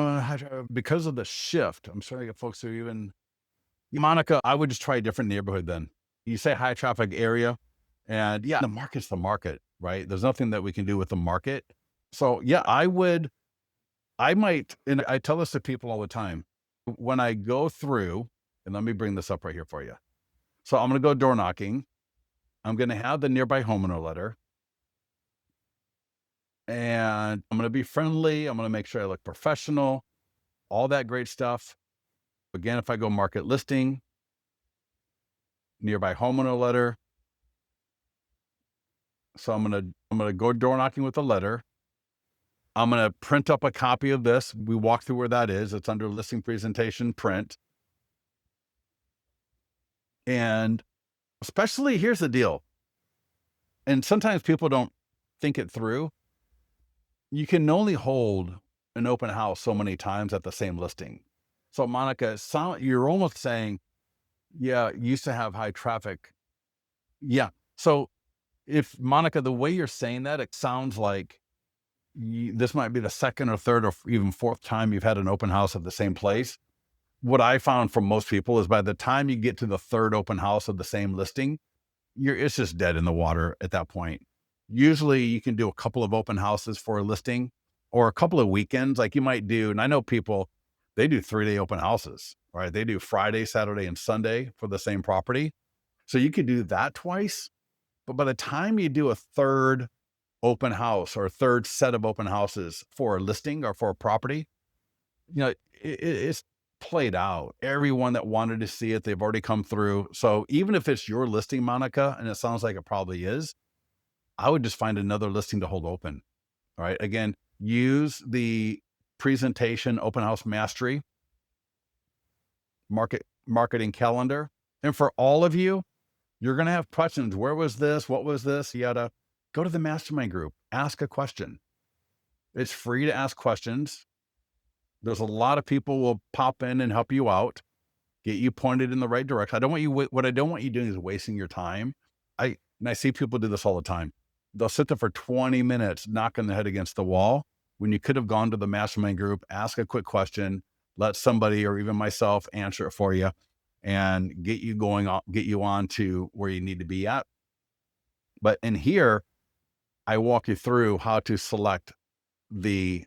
because of the shift, I'm sorry to get folks who even, Monica, I would just try a different neighborhood then. You say high traffic area, and yeah, the market's the market, right? There's nothing that we can do with the market. So yeah, I might, and I tell this to people all the time, when I go through, and let me bring this up right here for you. So I'm going to go door knocking. I'm going to have the nearby homeowner letter, and I'm going to be friendly. I'm going to make sure I look professional, all that great stuff. Again, if I go market listing, nearby homeowner letter. So I'm gonna go door knocking with the letter. I'm gonna print up a copy of this. We walk through where that is. It's under listing presentation print. And especially, here's the deal. And sometimes people don't think it through. You can only hold an open house so many times at the same listing. So Monica, you're almost saying, yeah, used to have high traffic. Yeah. So if Monica, the way you're saying that, it sounds like this might be the second or third or even fourth time you've had an open house at the same place. What I found from most people is by the time you get to the third open house of the same listing, it's just dead in the water at that point. Usually you can do a couple of open houses for a listing or a couple of weekends. Like you might do, and I know people, they do 3-day open houses, right? They do Friday, Saturday, and Sunday for the same property. So you could do that twice. But by the time you do a third open house or a third set of open houses for a listing or for a property, it's played out. Everyone that wanted to see it, they've already come through. So even if it's your listing, Monica, and it sounds like it probably is, I would just find another listing to hold open. All right. Again, use the presentation open house mastery marketing calendar. And for all of you, you're going to have questions. Where was this? What was this? You gotta go to the mastermind group, ask a question. It's free to ask questions. There's a lot of people will pop in and help you out, get you pointed in the right direction. What I don't want you doing is wasting your time. And I see people do this all the time. They'll sit there for 20 minutes, knocking their head against the wall when you could have gone to the mastermind group, ask a quick question, let somebody or even myself answer it for you and get you on to where you need to be at. But in here, I walk you through how to select I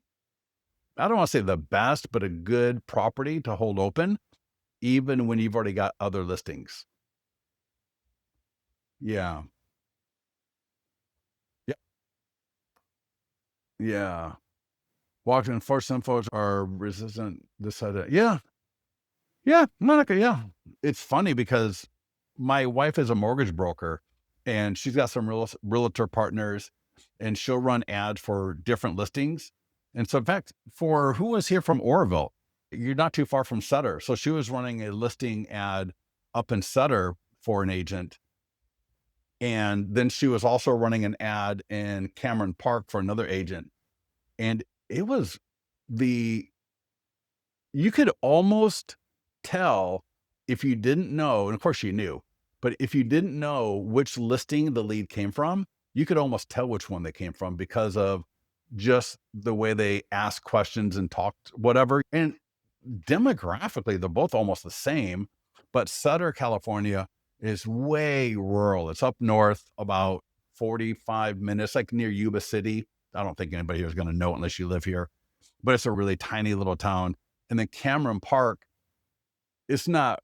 don't want to say the best, but a good property to hold open, even when you've already got other listings. Yeah. Yeah. Yeah. Walking for some folks are resistant. Yeah. Yeah. Monica. Yeah. It's funny because my wife is a mortgage broker and she's got some realtor partners and she'll run ads for different listings. And so in fact, for who was here from Oroville, you're not too far from Sutter. So she was running a listing ad up in Sutter for an agent. And then she was also running an ad in Cameron Park for another agent. And it was you could almost tell if you didn't know, and of course you knew, but if you didn't know which listing the lead came from, you could almost tell which one they came from because of just the way they asked questions and talked, whatever. And demographically, they're both almost the same, but Sutter, California is way rural. It's up north about 45 minutes, like near Yuba City. I don't think anybody here is going to know it unless you live here, but it's a really tiny little town. And then Cameron Park, it's not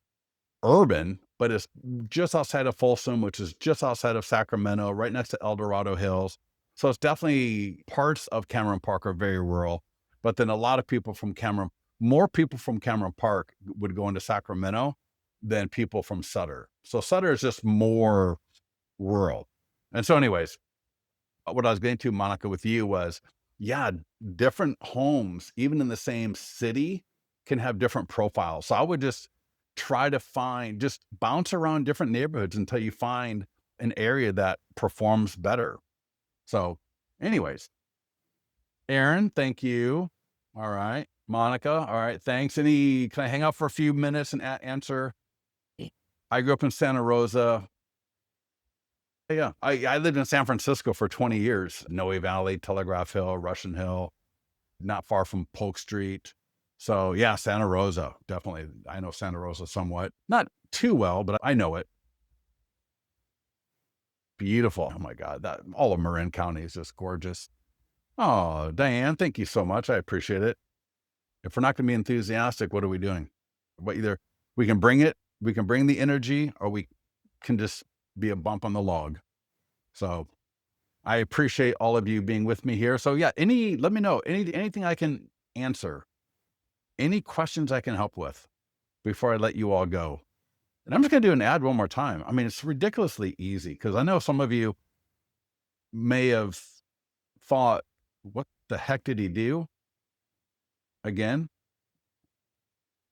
urban, but it's just outside of Folsom, which is just outside of Sacramento, right next to El Dorado Hills. So it's definitely parts of Cameron Park are very rural, but then more people from Cameron Park would go into Sacramento than people from Sutter. So Sutter is just more rural. And so anyways, what I was getting to, Monica, with you was, yeah, different homes, even in the same city, can have different profiles. So I would just try to find, just bounce around different neighborhoods until you find an area that performs better. So anyways, Aaron, thank you. All right. Monica, all right. Thanks. Can I hang out for a few minutes and answer? I grew up in Santa Rosa. Yeah. I lived in San Francisco for 20 years, Noe Valley, Telegraph Hill, Russian Hill, not far from Polk Street. So yeah, Santa Rosa, definitely. I know Santa Rosa somewhat, not too well, but I know it. Beautiful. Oh my God, that all of Marin County is just gorgeous. Oh, Diane, thank you so much. I appreciate it. If we're not going to be enthusiastic, what are we doing? But either we can bring it, we can bring the energy, or we can just be a bump on the log. So I appreciate all of you being with me here. So yeah, let me know anything I can answer, any questions I can help with before I let you all go. And I'm just going to do an ad one more time. I mean, it's ridiculously easy because I know some of you may have thought, what the heck did he do? Again,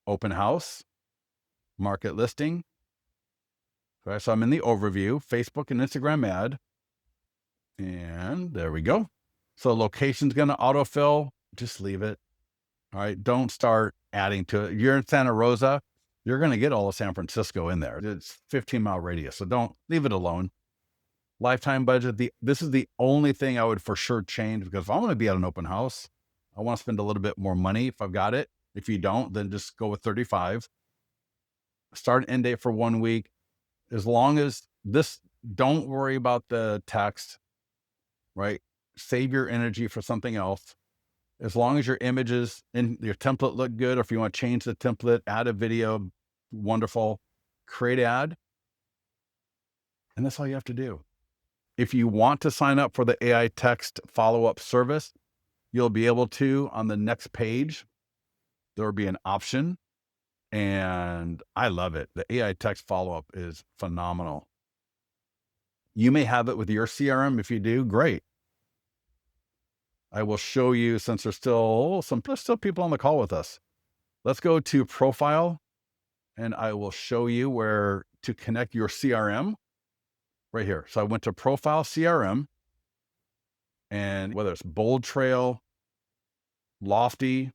open house, market listing. Okay, so I'm in the overview, Facebook and Instagram ad. And there we go. So location's going to autofill. Just leave it. All right. Don't start adding to it. You're in Santa Rosa. You're going to get all of San Francisco in there. It's 15-mile radius. So don't leave it alone. Lifetime budget. This is the only thing I would for sure change, because if I'm going to be at an open house, I want to spend a little bit more money if I've got it. If you don't, then just go with 35. Start and end date for 1 week. As long as this, don't worry about the text, right? Save your energy for something else. As long as your images and your template look good, or if you want to change the template, add a video, wonderful. Create ad. And that's all you have to do. If you want to sign up for the AI text follow-up service, you'll be able to on the next page. There will be an option. And I love it. The AI text follow-up is phenomenal. You may have it with your CRM. If you do, great. I will show you, since there's still people on the call with us. Let's go to profile, and I will show you where to connect your CRM right here. So I went to profile CRM, and whether it's Bold Trail, Lofty,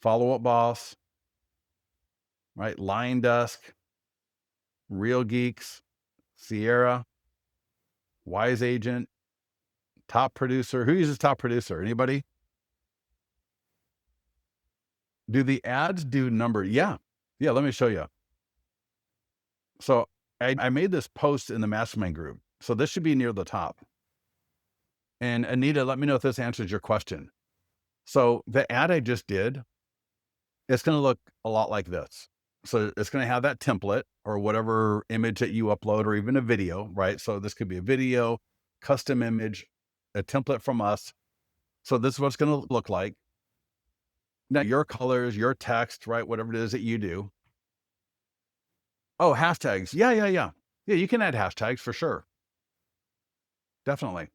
Follow Up Boss, right? Lion Desk, Real Geeks, Sierra, Wise Agent, Top Producer. Who uses Top Producer? Anybody? Do the ads do number? Yeah. Let me show you. So I made this post in the mastermind group. So this should be near the top. And Anita, let me know if this answers your question. So the ad I just did, it's going to look a lot like this. So it's going to have that template or whatever image that you upload, or even a video, right? So this could be a video, custom image, a template from us. So this is what it's going to look like. Now, your colors, your text, right? Whatever it is that you do. Oh, hashtags. Yeah. Yeah, you can add hashtags for sure. Definitely.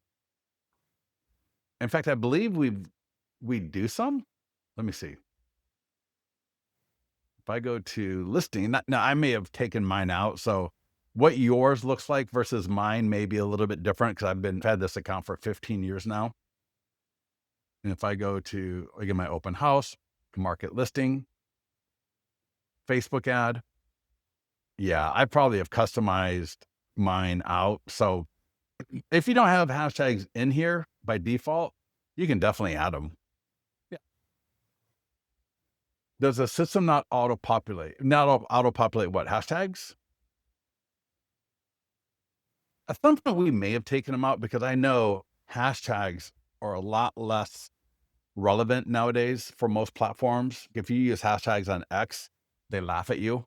In fact, I believe we do some. Let me see. If I go to listing, now I may have taken mine out. So what yours looks like versus mine may be a little bit different, because I've had this account for 15 years now. And if I go to, again, my open house, market listing, Facebook ad. Yeah, I probably have customized mine out. So if you don't have hashtags in here by default, you can definitely add them. Yeah. Does the system not auto-populate what? Hashtags? At some point, we may have taken them out, because I know hashtags are a lot less relevant nowadays for most platforms. If you use hashtags on X, they laugh at you.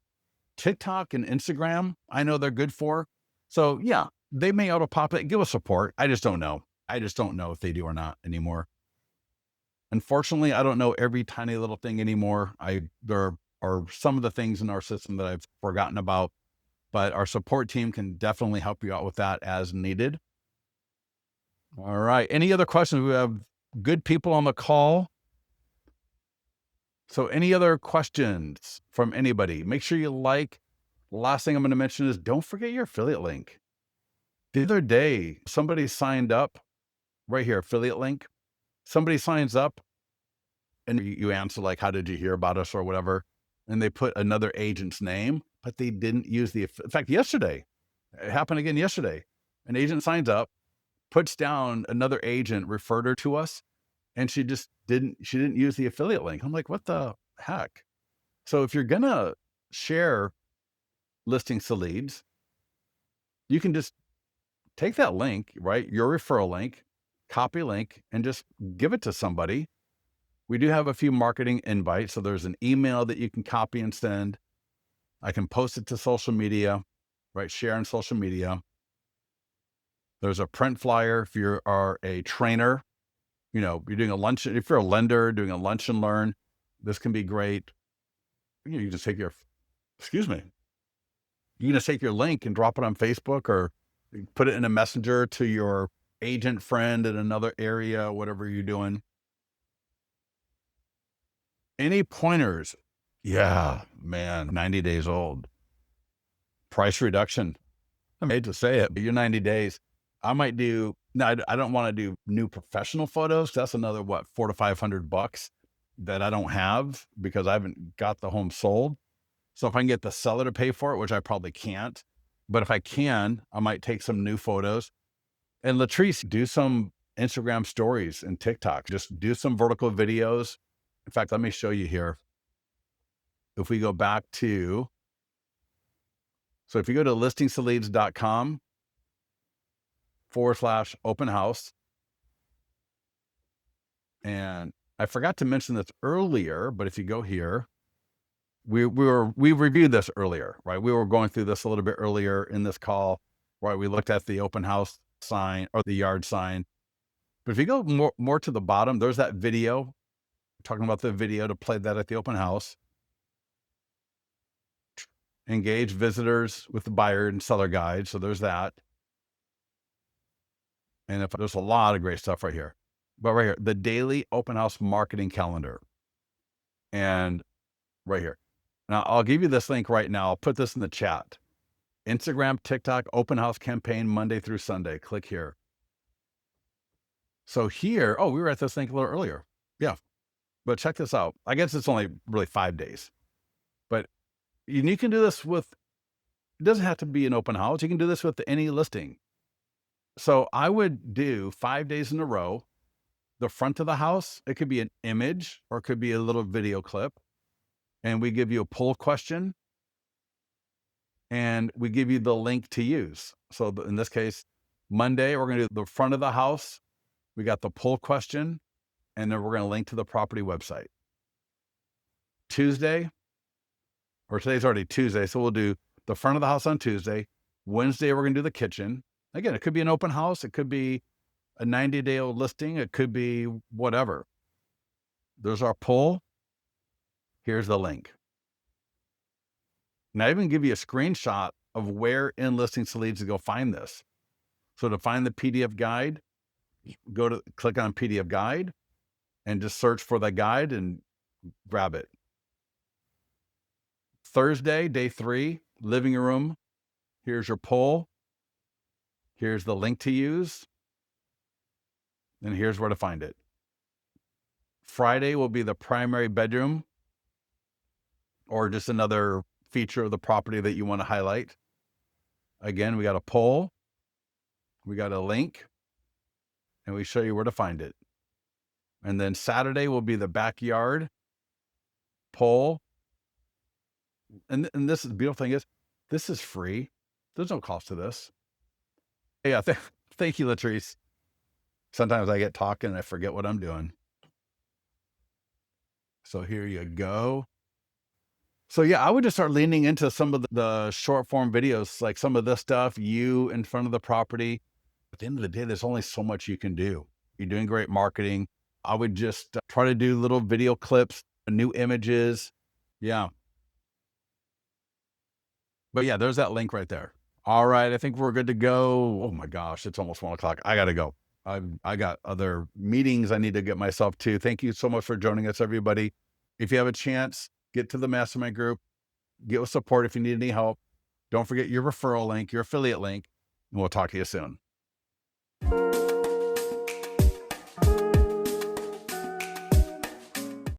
TikTok and Instagram, I know they're good for. So yeah, they may auto-populate. Give us support. I just don't know. If they do or not anymore. Unfortunately, I don't know every tiny little thing anymore. There or some of the things in our system that I've forgotten about, but our support team can definitely help you out with that as needed. All right. Any other questions? We have good people on the call. So any other questions from anybody? Make sure you like. Last thing I'm going to mention is don't forget your affiliate link. The other day, somebody signed up right here, affiliate link. Somebody signs up and you answer like, how did you hear about us or whatever? And they put another agent's name, but they didn't use in fact, yesterday, it happened again yesterday. An agent signs up, puts down another agent, referred her to us, and she didn't use the affiliate link. I'm like, what the heck? So if you're going to share listings to leads, you can just take that link, right? Your referral link, copy link, and just give it to somebody. We do have a few marketing invites. So there's an email that you can copy and send. I can post it to social media, right? Share on social media. There's a print flyer. If you are a trainer, you're doing a lunch. If you're a lender doing a lunch and learn, this can be great. You can just take excuse me. You can just take your link and drop it on Facebook or put it in a messenger to your agent friend in another area, whatever you're doing. Any pointers? Yeah, man, 90 days old. Price reduction. I hate to say it, but you're 90 days. I might do, no, I don't want to do new professional photos. That's another, what, $400 to $500 that I don't have because I haven't got the home sold. So if I can get the seller to pay for it, which I probably can't, but if I can, I might take some new photos. And Latrice, do some Instagram stories and TikTok. Just do some vertical videos. In fact, let me show you here. If we go back to, so if you go to listingstoleads.com/open house, and I forgot to mention this earlier, but if you go here, we reviewed this earlier, right? We were going through this a little bit earlier in this call, right? We looked at the open house sign or the yard sign. But if you go more to the bottom, there's that video, talking about the video to play that at the open house. Engage visitors with the buyer and seller guide. So there's that. And if there's a lot of great stuff right here, but right here, the daily open house marketing calendar. And right here. Now I'll give you this link right now. I'll put this in the chat. Instagram, TikTok, open house campaign, Monday through Sunday. Click here. So here, we were at this link a little earlier. Yeah. But check this out. I guess it's only really 5 days, but you can do this with, it doesn't have to be an open house. You can do this with any listing. So I would do 5 days in a row. The front of the house, it could be an image or it could be a little video clip. And we give you a poll question and we give you the link to use. So in this case, Monday, we're going to do the front of the house. We got the poll question, and then we're going to link to the property website. Tuesday, or today's already Tuesday, so we'll do the front of the house on Tuesday. Wednesday, we're going to do the kitchen. Again, it could be an open house. It could be a 90-day-old listing. It could be whatever. There's our poll. Here's the link. And I even give you a screenshot of where in Listings to Leads to go find this. So to find the PDF guide, click on PDF guide and just search for the guide and grab it. Thursday, day 3, living room. Here's your poll. Here's the link to use. And here's where to find it. Friday will be the primary bedroom, or just another feature of the property that you want to highlight. Again, we got a poll, we got a link, and we show you where to find it. And then Saturday will be the backyard, poll. And this is the beautiful thing is, this is free. There's no cost to this. Yeah, thank you, Latrice. Sometimes I get talking and I forget what I'm doing. So here you go. So yeah, I would just start leaning into some of the short form videos, like some of this stuff, you in front of the property. At the end of the day, there's only so much you can do. You're doing great marketing. I would just try to do little video clips, new images. Yeah. But yeah, there's that link right there. All right. I think we're good to go. Oh my gosh. It's almost 1 o'clock. I got to go. I got other meetings I need to get myself to. Thank you so much for joining us, everybody. If you have a chance, get to the mastermind group, get with support if you need any help. Don't forget your referral link, your affiliate link, and we'll talk to you soon.